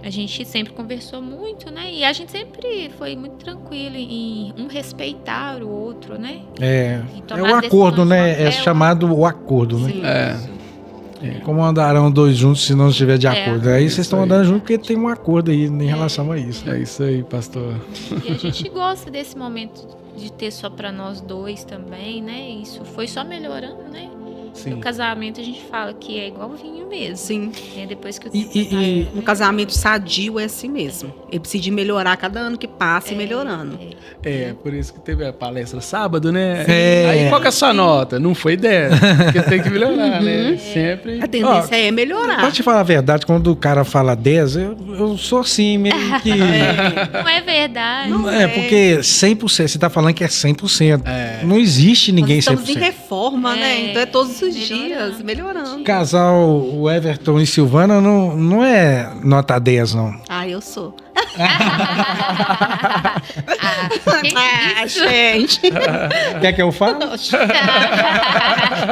a gente sempre conversou muito, né? E a gente sempre foi muito tranquilo em um respeitar o outro, né? É tomar o acordo, decisões né? com É chamado o acordo, né? Sim. Como andarão dois juntos se não estiver de acordo? Aí vocês estão aí. andando juntos porque tem um acordo aí em relação a isso. É isso aí, pastor. E a gente gosta desse momento de ter só pra nós dois também, né? Isso foi só melhorando, né? Sim. No casamento a gente fala que é igual vinho mesmo. Sim. Depois que o Um casamento sadio é assim mesmo. Ele precisa de melhorar cada ano que passa e melhorando. Por isso que teve a palestra sábado, né? É. Aí qual que é a sua nota? Não foi 10. Porque tem que melhorar, né? Sempre. A tendência é melhorar. Pode te falar a verdade, quando o cara fala 10, eu sou assim, meio que... Não é verdade. Não é, porque 100%, você tá falando que é 100%. É. Não existe ninguém Nós estamos 100%. em reforma, né? Então é todos os Melhorando. dias, melhorando. O casal, o Everton e Silvana, não é nota 10, não. Eu sou. Que isso? Gente. Quer que eu fale?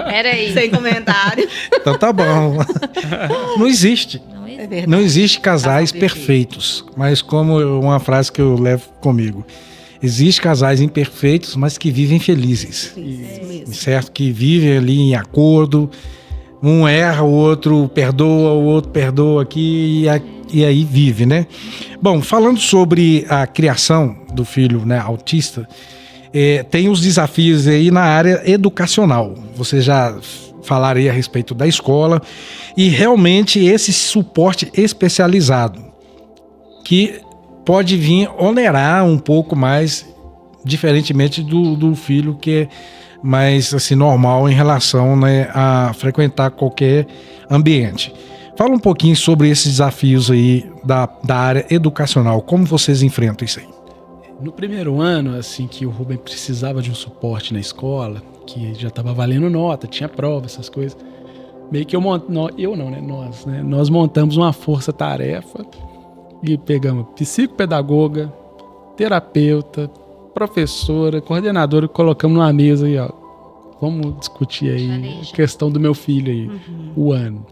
Peraí. Sem comentário. Então tá bom. Não existe. Não É existe. verdade. Não existe casais Casal perfeitos. Mas como uma frase que eu levo comigo. Existem casais imperfeitos, mas que vivem felizes. Isso mesmo. Certo? Que vivem ali em acordo. Um erra, o outro perdoa aqui e aí vive, né? Bom, falando sobre a criação do filho, né, autista, tem os desafios aí na área educacional. Você já falaria a respeito da escola e realmente esse suporte especializado que pode vir onerar um pouco mais, diferentemente do filho que é mais assim, normal em relação, né, a frequentar qualquer ambiente. Fala um pouquinho sobre esses desafios aí da área educacional. Como vocês enfrentam isso aí? No primeiro ano, assim, que o Rubem precisava de um suporte na escola, que já estava valendo nota, tinha prova, essas coisas, meio que nós montamos uma força-tarefa e pegamos psicopedagoga, terapeuta, professora, coordenadora, colocamos numa mesa aí, ó. Vamos discutir aí a questão do meu filho aí, o ano.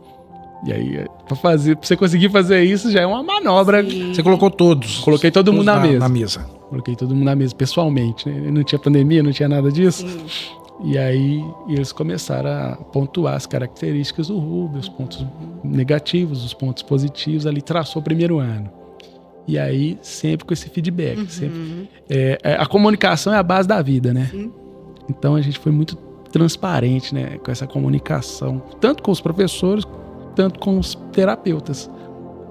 E aí, pra você conseguir fazer isso, já é uma manobra. Sim. Você colocou todos. Coloquei todo mundo na mesa. Na mesa. Coloquei todo mundo na mesa, pessoalmente, né? Não tinha pandemia, não tinha nada disso. Sim. E aí, eles começaram a pontuar as características do Rubem, os pontos negativos, os pontos positivos, ali traçou o primeiro ano. E aí, sempre com esse feedback. Sempre. A comunicação é a base da vida, né? Sim. Então, a gente foi muito transparente, né? Com essa comunicação, tanto com os professores, tanto com os terapeutas,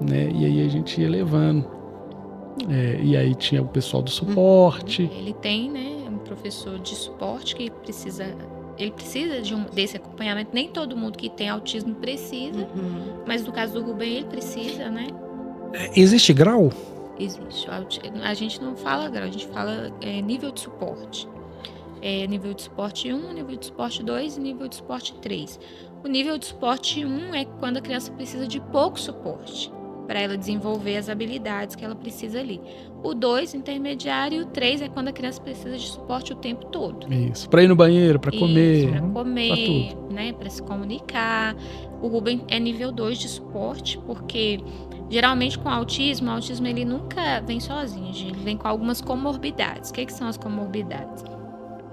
né? E aí, a gente ia levando. E aí, tinha o pessoal do suporte. Ele tem, né, um professor de suporte que precisa desse acompanhamento. Nem todo mundo que tem autismo precisa, mas no caso do Rubem, ele precisa, né? Existe grau? Existe. A gente não fala grau, a gente fala nível de suporte. Nível de suporte 1, nível de suporte 2 e nível de suporte 3. O nível de suporte 1 é quando a criança precisa de pouco suporte para ela desenvolver as habilidades que ela precisa ali. O 2, intermediário, e o 3 é quando a criança precisa de suporte o tempo todo. Isso. Para ir no banheiro, para comer. Para pra comer, tudo. né, para se comunicar. O Rubem é nível 2 de suporte, porque geralmente com o autismo ele nunca vem sozinho, ele vem com algumas comorbidades. O que são as comorbidades?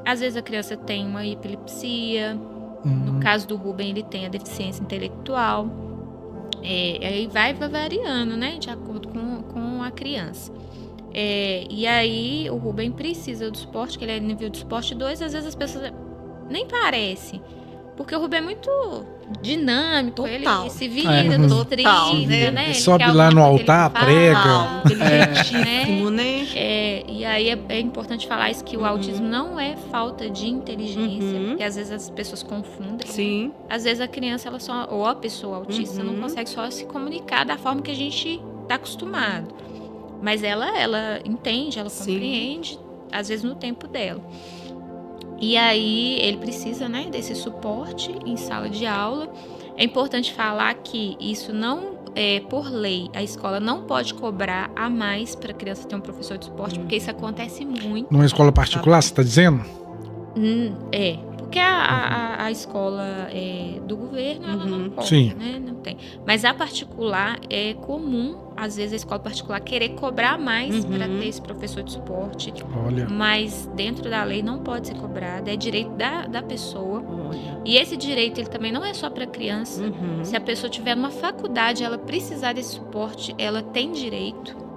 Às vezes a criança tem uma epilepsia, no caso do Rubem ele tem a deficiência intelectual, Aí vai variando, né? De acordo com a criança. E aí o Rubem precisa do suporte, que ele é nível de suporte 2, às vezes as pessoas nem parecem. Porque o Rubem é muito dinâmico, Total. ele se vira, Total, né? né? Ele Sobe quer lá alguma no coisa, altar, ele prega. fala, Inteligentíssimo, né? E aí é importante falar isso, que o autismo não é falta de inteligência, porque às vezes as pessoas confundem. Sim. Às vezes a criança, ou a pessoa autista, não consegue só se comunicar da forma que a gente está acostumado. Mas ela entende, ela Sim. compreende, às vezes no tempo dela. E aí ele precisa, né, desse suporte em sala de aula. É importante falar que isso não por lei, a escola não pode cobrar a mais para a criança ter um professor de suporte, porque isso acontece muito. Numa escola particular, você está dizendo? Porque a escola do governo, ela não pode, Sim. né? Não tem. Mas a particular é comum, às vezes a escola particular querer cobrar mais para ter esse professor de suporte, Olha. mas dentro da lei não pode ser cobrado, é direito da pessoa. Olha. E esse direito, ele também não é só para criança. Se a pessoa tiver numa faculdade, ela precisar desse suporte, ela tem direito.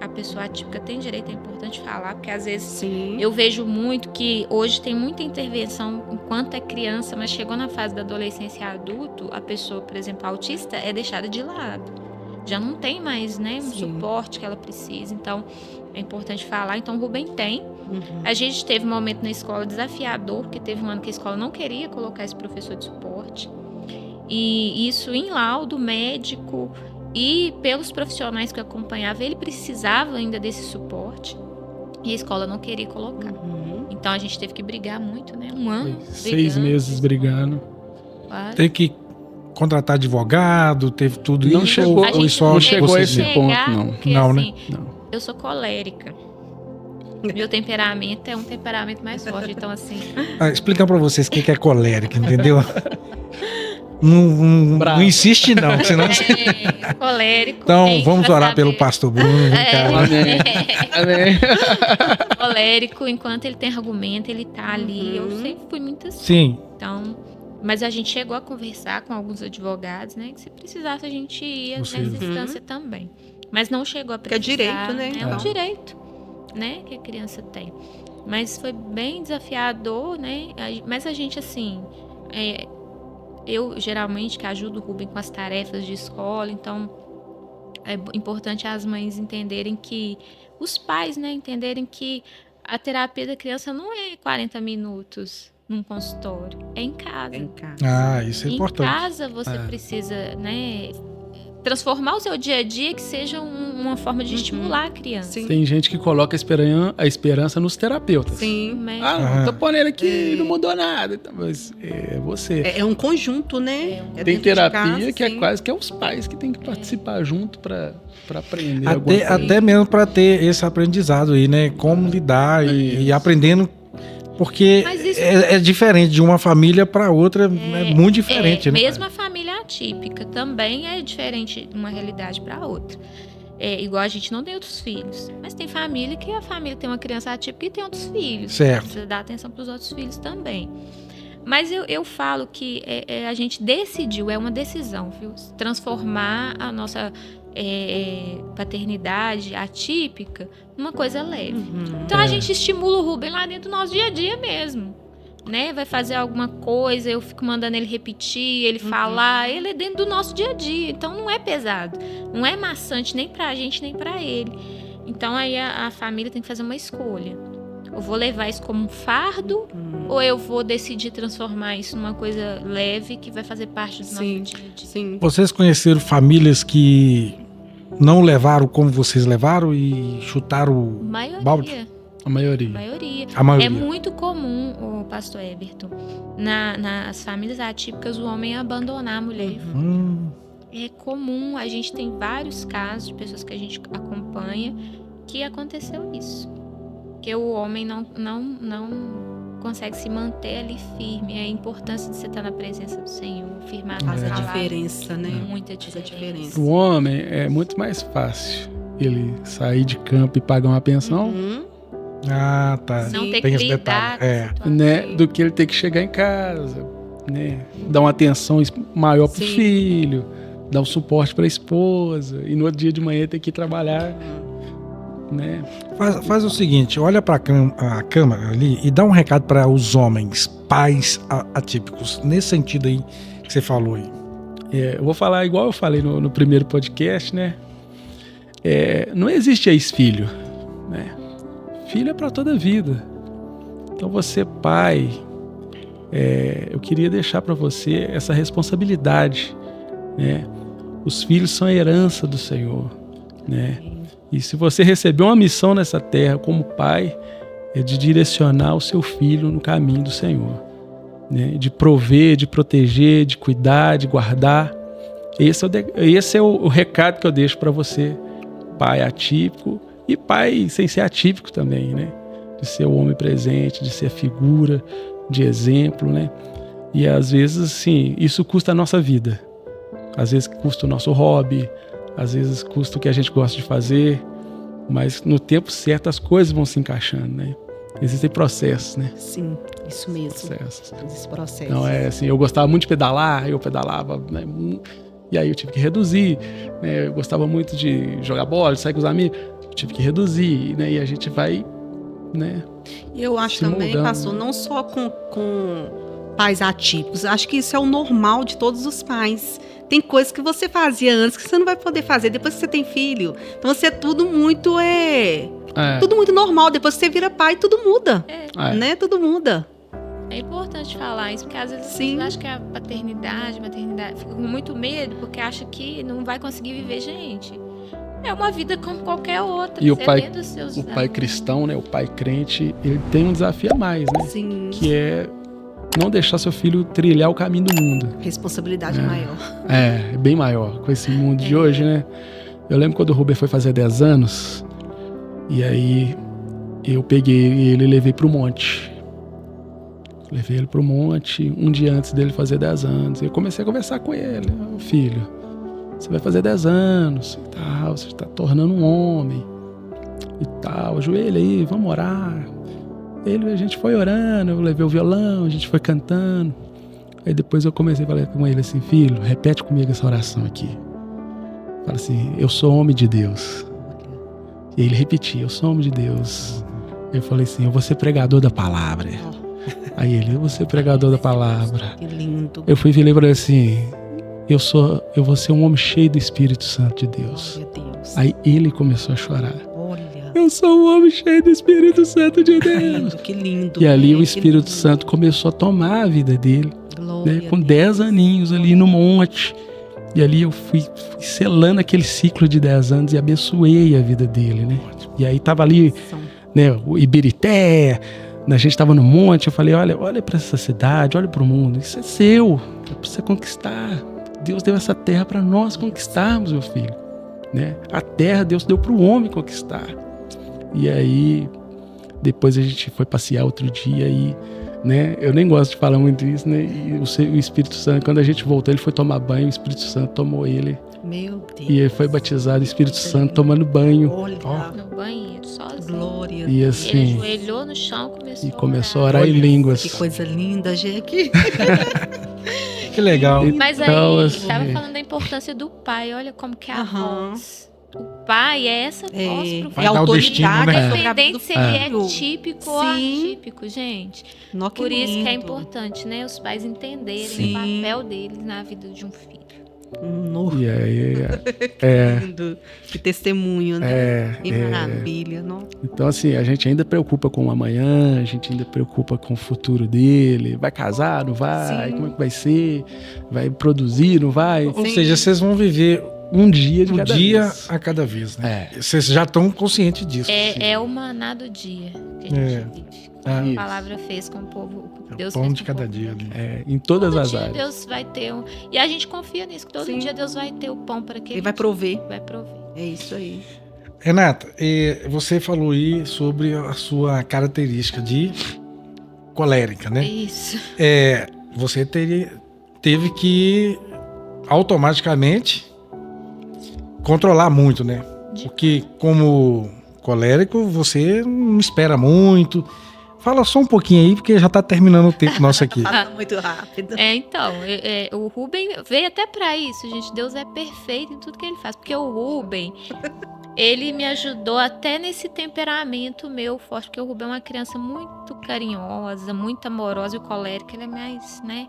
A pessoa atípica tem direito, é importante falar, porque às vezes Sim. eu vejo muito que hoje tem muita intervenção enquanto é criança, mas chegou na fase da adolescência e adulto, a pessoa, por exemplo, autista, é deixada de lado. Já não tem mais, né, um Sim. suporte que ela precisa. Então, é importante falar. Então, o Rubem tem. A gente teve um momento na escola desafiador, porque teve um ano que a escola não queria colocar esse professor de suporte. E isso em laudo médico e pelos profissionais que eu acompanhava, ele precisava ainda desse suporte e a escola não queria colocar. Então a gente teve que brigar muito, né? Um ano. 6 meses brigando. Claro. Tem que contratar advogado, teve tudo Não isso? chegou- ou A gente só não chegou a vocês esse mesmos? ponto, não. Porque, Não, né? assim, Não. eu sou colérica. Meu temperamento é um temperamento mais forte, então assim. Explicando pra vocês o que é colérica, entendeu? Não Bravo. insiste não, senão... Colérico. Então, tem vamos pra orar saber. pelo pastor Bruno. Vem cá. Amém. Amém. Colérico, enquanto ele tem argumento, ele tá ali. Eu sempre fui muito assim. Sim, Então, mas a gente chegou a conversar com alguns advogados, né? Que se precisasse a gente ia Você- nessa instância também. Mas não chegou a Que é precisar. direito, né, É então. um direito, né? Que a criança tem. Mas foi bem desafiador, né? Mas a gente, assim... eu, geralmente, que ajudo o Rubem com as tarefas de escola, então... É importante as mães entenderem que... Os pais, né? Entenderem que a terapia da criança não é 40 minutos num consultório. É em casa. Em casa. ah, isso é Em importante. casa você precisa, né, transformar o seu dia a dia que seja uma forma de estimular a criança. Sim. Tem gente que coloca a esperança nos terapeutas. Sim. Né? Ah, não, tô pondo ele aqui, É. não mudou nada. Então, mas é você. É um conjunto, né? É Tem dentro de terapia casa, que é sim. quase que é os pais que tem que participar junto pra aprender alguma Até, coisa. até mesmo para ter esse aprendizado aí, né? Como lidar e Isso. aprendendo. Porque Mas isso- é diferente de uma família para outra, é muito diferente, né? Mesmo a família atípica também é diferente de uma realidade para outra. Igual a gente não tem outros filhos, mas tem família que a família tem uma criança atípica e tem outros filhos. Certo. Precisa dar atenção para os outros filhos também. Mas eu falo que a gente decidiu, é uma decisão, viu? Transformar a nossa paternidade atípica numa coisa leve. Então a gente estimula o Rubem lá dentro do nosso dia a dia mesmo. Né? Vai fazer alguma coisa, eu fico mandando ele repetir, ele falar, ele é dentro do nosso dia a dia, então não é pesado, não é maçante nem pra gente nem pra ele. Então aí a família tem que fazer uma escolha. Eu vou levar isso como um fardo ou eu vou decidir transformar isso numa coisa leve que vai fazer parte do nosso Sim. dia a dia. Sim. Vocês conheceram famílias que não levaram como vocês levaram e chutaram o Maioria. balde? A maioria. Maioria. A maioria. É muito comum, o pastor Everton, nas famílias atípicas, o homem abandonar a mulher. É comum, a gente tem vários casos de pessoas que a gente acompanha que aconteceu isso. Que o homem não consegue se manter ali firme. É a importância de você estar na presença do Senhor, firmar a Faz a palavra. diferença, né? Muita Faz a diferença. diferença. O homem é muito mais fácil ele sair de campo e pagar uma pensão, Ah, tá. Não ter Tem que esse lidar detalhe. com a É. situação. né? Do que ele ter que chegar em casa, né? Dar uma atenção maior pro Sim. filho, dar um suporte para a esposa, e no outro dia de manhã ter que ir trabalhar, né? Faz o seguinte, olha para a câmera ali e dá um recado para os homens, pais atípicos, nesse sentido aí que você falou aí. Eu vou falar igual eu falei no primeiro podcast, né? Não existe ex-filho, né? Filho é para toda a vida. Então você, pai, eu queria deixar para você essa responsabilidade, né? Os filhos são a herança do Senhor, né? E se você recebeu uma missão nessa terra como pai, é de direcionar o seu filho no caminho do Senhor, né? De prover, de proteger, de cuidar, de guardar. Esse é o recado que eu deixo para você, pai atípico e pai sem ser atípico também, né? De ser o homem presente, de ser a figura de exemplo, né? E às vezes, assim, isso custa a nossa vida. Às vezes custa o nosso hobby, às vezes custa o que a gente gosta de fazer, mas no tempo certo as coisas vão se encaixando, né? Existem processos, né? Sim, isso mesmo. Processos. Esse processo. Então, assim, eu gostava muito de pedalar, eu pedalava, né? E aí eu tive que reduzir, né? Eu gostava muito de jogar bola, de sair com os amigos, eu tive que reduzir, né? E a gente vai, né? E eu acho se também, moldando, pastor, né? não só com pais atípicos, acho que isso é o normal de todos os pais. Tem coisas que você fazia antes que você não vai poder fazer depois que você tem filho. Então, você é tudo muito tudo muito normal. Depois que você vira pai, tudo muda, né? Tudo muda. É importante falar isso, porque às vezes Sim. eu acho que a maternidade, fica com muito medo, porque acha que não vai conseguir viver, gente. É uma vida como qualquer outra. E o você pai, lê dos seus o pai desafios. cristão, né? O pai crente, ele tem um desafio a mais, né? Sim. Que é não deixar seu filho trilhar o caminho do mundo. Responsabilidade maior. É bem maior com esse mundo de hoje, né? Eu lembro quando o Ruber foi fazer 10 anos, e aí eu peguei ele e levei pro monte. Levei ele pro monte um dia antes dele fazer 10 anos. Eu comecei a conversar com ele. Filho, você vai fazer 10 anos e tal, você está tornando um homem e tal. Ajoelha aí, vamos orar. A gente foi orando, eu levei o violão, a gente foi cantando. Aí depois eu comecei a falar com ele assim, filho, repete comigo essa oração aqui. Fala assim, eu sou homem de Deus. E ele repetia, eu sou homem de Deus. Eu falei assim, eu vou ser pregador da palavra. Aí ele, eu vou ser pregador da palavra. Que lindo. Eu fui e falei pra ele assim, eu vou ser um homem cheio do Espírito Santo de Deus. Meu Deus. Aí ele começou a chorar. Olha. Eu sou um homem cheio do Espírito Santo de Deus. Que lindo. E ali o que Espírito lindo. Santo começou a tomar a vida dele, Glória né? Com a Deus. 10 aninhos ali no monte. E ali eu fui selando aquele ciclo de 10 anos e abençoei a vida dele, né? E aí tava ali, né, o Ibirité, a gente tava no monte, eu falei, olha para essa cidade, olha para o mundo, isso é seu, é para você conquistar. Deus deu essa terra para nós conquistarmos, meu filho, né? A terra Deus deu para o homem conquistar. E aí, depois a gente foi passear outro dia e, né, eu nem gosto de falar muito isso, né? E o Espírito Santo, quando a gente voltou, ele foi tomar banho, o Espírito Santo tomou ele. Meu Deus. E ele foi batizado, o Espírito Santo tomando banho. Olha. No banheiro, sozinho. Glória. E Ele assim, ajoelhou no chão e começou a orar em Olha, línguas. Que coisa linda, gente. Que legal. Mas aí, Então, assim, tava falando da importância do pai. Olha como que é a Aham. voz. O pai é essa voz pro Vai É dar o autoridade destino, né? sobre a vida independente do se ele é filho. típico ou Sim. atípico, gente. Nó, que Por isso que é lindo. importante, né? Os pais entenderem Sim. o papel deles na vida de um filho. Nó, E aí, que lindo. Que testemunho, né? Que é. maravilha. Nó. Então assim, a gente ainda preocupa com o amanhã, a gente ainda preocupa com o futuro dele. Vai casar, não vai? Sim. Como é que vai ser? Vai produzir, não vai? Ou seja, vocês vão viver Um dia de um cada dia vez. a cada vez, né? É. Vocês já estão conscientes disso. É o maná do dia que a gente vive. Ah, A isso. palavra fez com o povo. É o Deus pão fez de com o cada povo. dia ali. Em todas Todo as dia áreas. Deus vai ter um. E a gente confia nisso, que todo Sim. dia Deus vai ter o pão para que Ele vai prover. vai prover. É isso aí. Renata, você falou aí sobre a sua característica de colérica, né? Isso. Você teve que automaticamente controlar muito, né? Porque como colérico, você não espera muito, Fala só um pouquinho aí, porque já tá terminando o tempo nosso aqui. Passa muito rápido. Então, o Rubem veio até pra isso, gente. Deus é perfeito em tudo que ele faz. Porque o Rubem, ele me ajudou até nesse temperamento meu forte. Porque o Rubem é uma criança muito carinhosa, muito amorosa. E o colérico, ele é mais, né?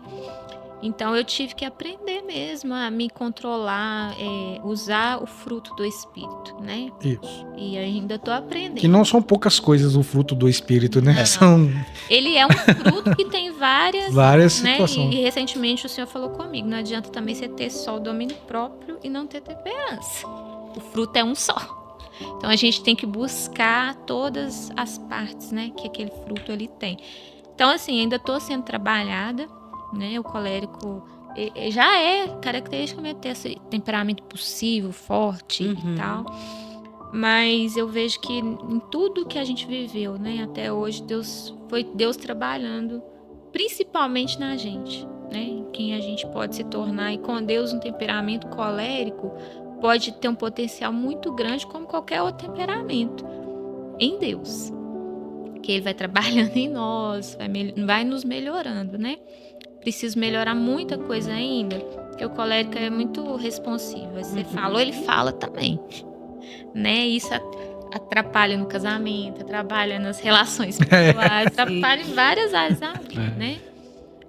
Então, eu tive que aprender mesmo a me controlar, usar o fruto do Espírito, né? Isso. E ainda tô aprendendo. Que não são poucas coisas o fruto do Espírito, né? Não. São Ele é um fruto que tem várias né? situações. E recentemente o senhor falou comigo, não adianta também você ter só o domínio próprio e não ter temperança. O fruto é um só. Então a gente tem que buscar todas as partes, né, que aquele fruto ali tem. Então assim, ainda estou sendo trabalhada, né? O colérico já é característicamente ter esse temperamento possível, forte e tal. Mas eu vejo que em tudo que a gente viveu, né, até hoje, foi Deus trabalhando, principalmente na gente, né, em quem a gente pode se tornar. E com Deus, um temperamento colérico pode ter um potencial muito grande, como qualquer outro temperamento, em Deus. Que Ele vai trabalhando em nós, vai nos melhorando, né? Preciso melhorar muita coisa ainda, porque o colérico é muito responsivo. Você falou, ele fala também. Né? Isso atrapalha no casamento, atrapalha nas relações pessoais, atrapalha em várias áreas da vida, né?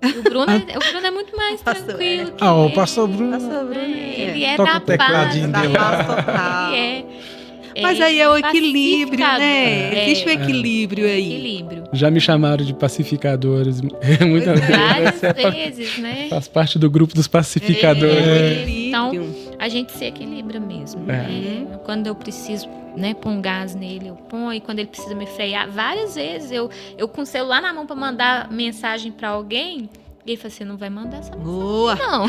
E o Bruno é muito mais tranquilo. Que o ele, pastor Bruno. Ele é Toca da o tecladinho paz, dele lá. Ele Mas aí é o equilíbrio, né? pacificador. Existe um equilíbrio aí. Equilíbrio. Já me chamaram de pacificadores. Muitas Várias vezes. vezes, né? Faz parte do grupo dos pacificadores. Então, a gente se equilibra mesmo. Né? Quando eu preciso, né, pôr um gás nele, eu ponho. E quando ele precisa me frear, várias vezes eu com o celular na mão para mandar mensagem para alguém, e ele fala assim, não vai mandar essa mensagem. Boa. Não.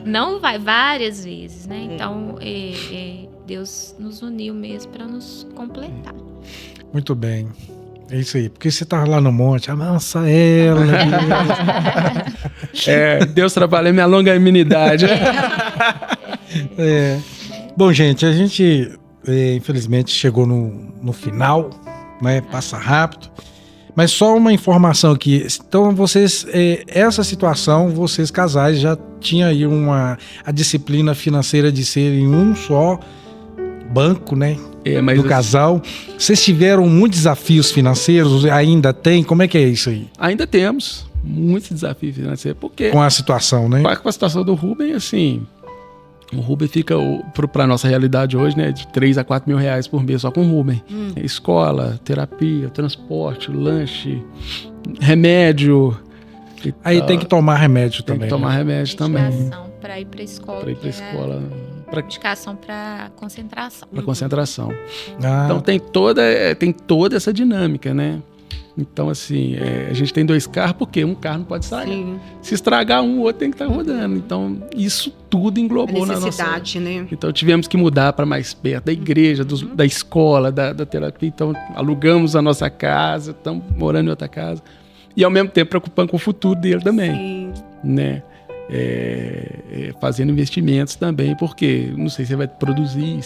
Não vai, várias vezes, né? Então, Deus nos uniu mesmo para nos completar. Muito bem. É isso aí. Porque você tava lá no monte, amansa ela. Deus trabalha em minha longanimidade. Bom, gente, a gente infelizmente chegou no final, né? Passa rápido. Mas só uma informação aqui. Então, vocês, essa situação, vocês casais já tinham aí a disciplina financeira de serem um só banco, né? Mas do casal. Vocês tiveram muitos desafios financeiros? Ainda tem? Como é que é isso aí? Ainda temos muitos desafios financeiros. Porque com a situação, né? Com a situação do Rubem, assim... O Rubem fica, para nossa realidade hoje, né, de 3 a 4 mil reais por mês só com o Rubem. Escola, terapia, transporte, lanche, remédio. Aí tem que tomar remédio também. Tem que tomar remédio também. Medicação para ir para a escola. Para ir para a escola. Medicação para concentração. Para concentração. Então tem toda essa dinâmica, né? Então, assim, a gente tem 2 carros, porque um carro não pode sair. Sim. Se estragar um, o outro tem que estar rodando. Então, isso tudo englobou na nossa... né? Então, tivemos que mudar para mais perto da igreja, da escola, da terapia. Então, alugamos a nossa casa, estamos morando em outra casa. E, ao mesmo tempo, preocupando com o futuro dele também. Sim. Né? Fazendo investimentos também, porque não sei se você vai produzir.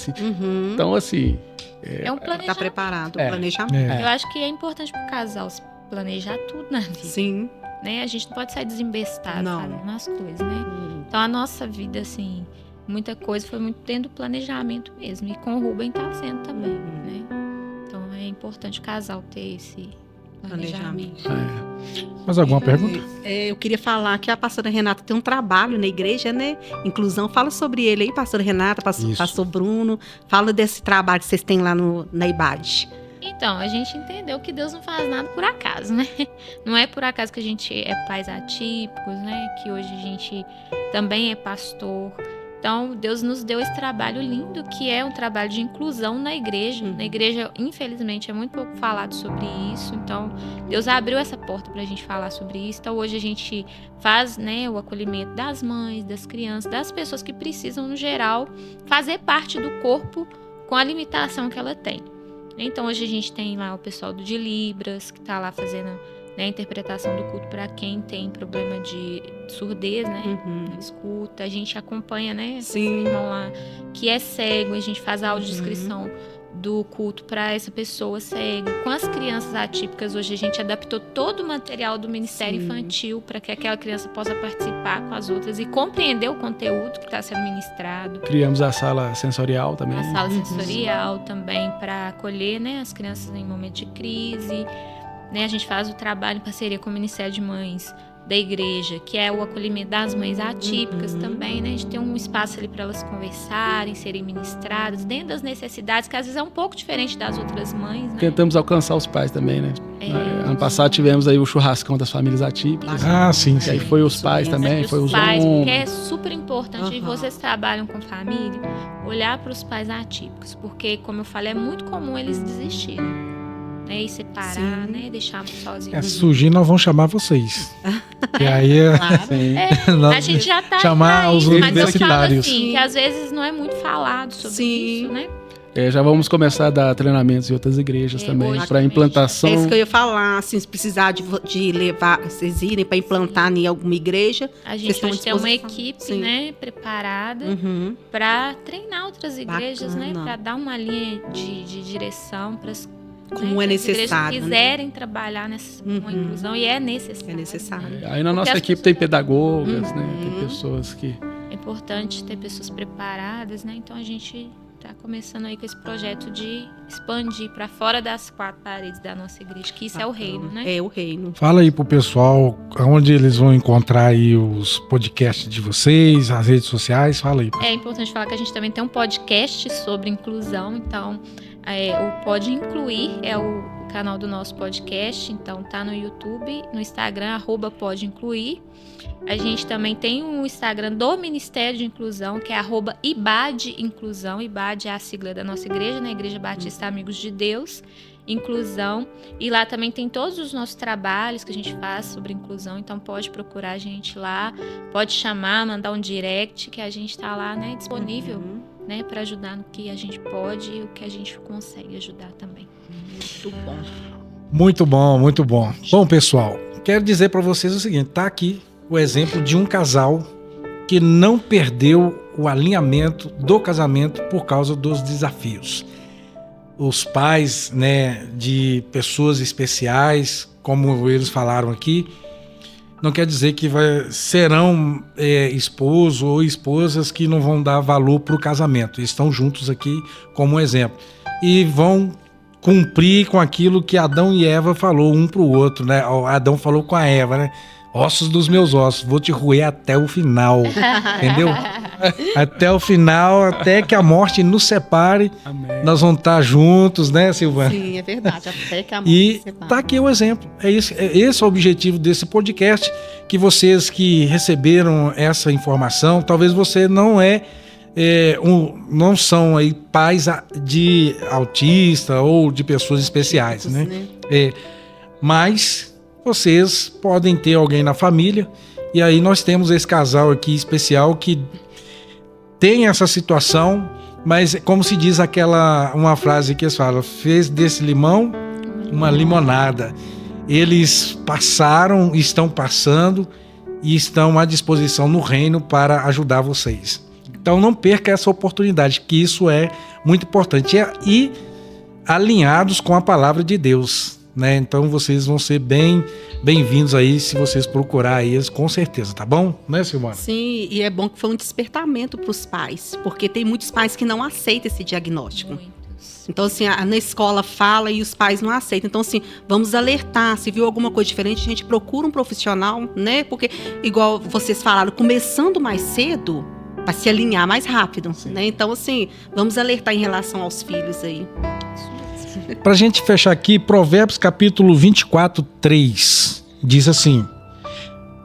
Então, assim... É um planejamento. Tá preparado, o planejamento. Eu acho que é importante pro casal planejar tudo na vida. Sim. Né? A gente não pode sair desembestado fazendo as coisas, né? Então a nossa vida, assim, muita coisa foi muito dentro do planejamento mesmo. E com o Rubem tá sendo também, né? Então é importante o casal ter esse planejamento. Mais alguma pergunta? Eu queria falar que a pastora Renata tem um trabalho na igreja, né? Inclusão. Fala sobre ele aí, pastora Renata, pastor Bruno. Fala desse trabalho que vocês têm lá na IBAD. Então, a gente entendeu que Deus não faz nada por acaso, né? Não é por acaso que a gente é pais atípicos, né? Que hoje a gente também é pastor. Então, Deus nos deu esse trabalho lindo, que é um trabalho de inclusão na igreja. Na igreja, infelizmente, é muito pouco falado sobre isso. Então, Deus abriu essa porta para a gente falar sobre isso. Então, hoje a gente faz, né, o acolhimento das mães, das crianças, das pessoas que precisam, no geral, fazer parte do corpo com a limitação que ela tem. Então, hoje a gente tem lá o pessoal de Libras, que está lá fazendo, né, a interpretação do culto para quem tem problema de surdez, né? Escuta. A gente acompanha, né? Esse irmão lá que é cego, a gente faz a audiodescrição do culto para essa pessoa cega. Com as crianças atípicas, hoje a gente adaptou todo o material do Ministério Infantil para que aquela criança possa participar com as outras e compreender o conteúdo que está sendo ministrado. Criamos a sala sensorial também. A sala sensorial também para acolher, né, as crianças em momento de crise. Né, a gente faz o trabalho em parceria com o Ministério de Mães da igreja, que é o acolhimento das mães atípicas também, né? A gente tem um espaço ali para elas conversarem, serem ministradas, dentro das necessidades, que às vezes é um pouco diferente das outras mães, né? Tentamos alcançar os pais também, né? Ano passado tivemos aí o churrascão das famílias atípicas. Sim. E aí foi os pais também, foi os pais, homens. porque é super importante, e vocês trabalham com família, olhar para os pais atípicos, porque, como eu falei, é muito comum eles desistirem. Né, e separar, né, deixar sozinho. Surgir, nós vamos chamar vocês. E aí a gente já tá chamar os universitários. Assim, que às vezes não é muito falado sobre isso, né? Já vamos começar a dar treinamentos em outras igrejas também, para implantação. É isso que eu ia falar, assim, se precisar de levar, vocês irem para implantar em alguma igreja. A gente hoje tem uma equipe, né, preparada para treinar outras igrejas, né, para dar uma linha de direção para as como é necessário. Se quiserem trabalhar nessa com inclusão, e é necessário. É necessário. Aí na nossa equipe tem pedagogas, né? Tem pessoas que... É importante ter pessoas preparadas, né? Então a gente está começando aí com esse projeto de expandir para fora das 4 paredes da nossa igreja, que isso é o reino, né? É o reino. Fala aí pro pessoal onde eles vão encontrar aí os podcasts de vocês, as redes sociais, fala aí. É importante falar que a gente também tem um podcast sobre inclusão, então o Pode Incluir é o canal do nosso podcast, então tá no YouTube, no Instagram, @podeincluir. A gente também tem um Instagram do Ministério de Inclusão, que é @IBAD Inclusão. IBAD é a sigla da nossa igreja, né? Igreja Batista Amigos de Deus, Inclusão. E lá também tem todos os nossos trabalhos que a gente faz sobre inclusão, então pode procurar a gente lá, pode chamar, mandar um direct, que a gente tá lá, né, disponível. Né, para ajudar no que a gente pode e o que a gente consegue ajudar também. Muito bom. Muito bom, muito bom. Bom, pessoal, quero dizer para vocês o seguinte, tá aqui o exemplo de um casal que não perdeu o alinhamento do casamento por causa dos desafios. Os pais, né, de pessoas especiais, como eles falaram aqui, não quer dizer que serão esposo ou esposas que não vão dar valor para o casamento. Eles estão juntos aqui como um exemplo. E vão cumprir com aquilo que Adão e Eva falou um para o outro, né? Adão falou com a Eva, né? Ossos dos meus ossos, vou te roer até o final, entendeu? Até o final, até que a morte nos separe. Amém. Nós vamos estar juntos, né, Silvana? Sim, é verdade, até que a morte nos separe. E tá aqui o exemplo, esse é o objetivo desse podcast, que vocês que receberam essa informação, talvez você não não são aí pais de autista ou de pessoas especiais, né? Mas vocês podem ter alguém na família, e aí nós temos esse casal aqui especial que tem essa situação, mas como se diz uma frase que eles falam, fez desse limão uma limonada. Eles estão passando e estão à disposição no reino para ajudar vocês. Então não perca essa oportunidade, que isso é muito importante. E alinhados com a palavra de Deus, né? Então vocês vão ser bem-vindos aí se vocês procurarem eles, com certeza, tá bom? Né, Silvana? Sim, e é bom que foi um despertamento para os pais, porque tem muitos pais que não aceitam esse diagnóstico. Então, assim, na escola fala e os pais não aceitam. Então, assim, vamos alertar. Se viu alguma coisa diferente, a gente procura um profissional, né? Porque, igual vocês falaram, começando mais cedo, para se alinhar mais rápido, né? Então, assim, vamos alertar em relação aos filhos aí. Para a gente fechar aqui, Provérbios capítulo 24, 3, diz assim: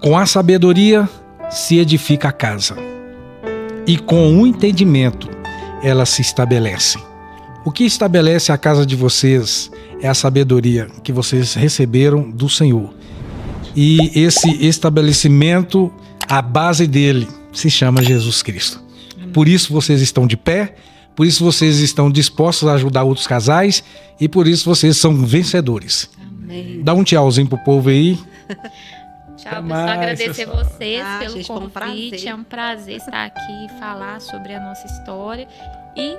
com a sabedoria se edifica a casa, e com o entendimento ela se estabelece. O que estabelece a casa de vocês é a sabedoria que vocês receberam do Senhor. E esse estabelecimento, a base dele se chama Jesus Cristo. Por isso vocês estão de pé, por isso vocês estão dispostos a ajudar outros casais e por isso vocês são vencedores. Amém. Dá um tchauzinho pro povo aí. Tchau, pessoal. Agradecer vocês pelo gente, convite. É um prazer estar aqui e falar sobre a nossa história. E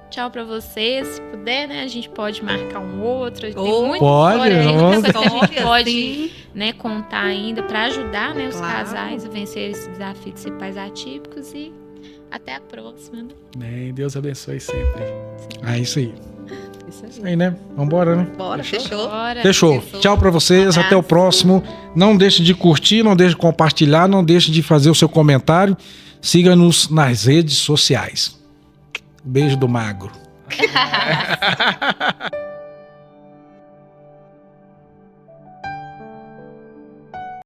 tchau pra vocês. Se puder, né, a gente pode marcar um outro. Tem muita Pode, história aí, muita nossa. coisa que a gente Olha, pode, sim. né, contar ainda pra ajudar, né, os Claro. casais a vencer esse desafio de ser pais atípicos. E até a próxima, né? Amém. Deus abençoe sempre. É isso aí. Isso Isso aí, né? Vambora, né? Bora, fechou. Bora. Fechou. Tchau pra vocês. Um Até o abraço. próximo. Não deixe de curtir, não deixe de compartilhar, não deixe de fazer o seu comentário. Siga-nos nas redes sociais. Beijo do Magro.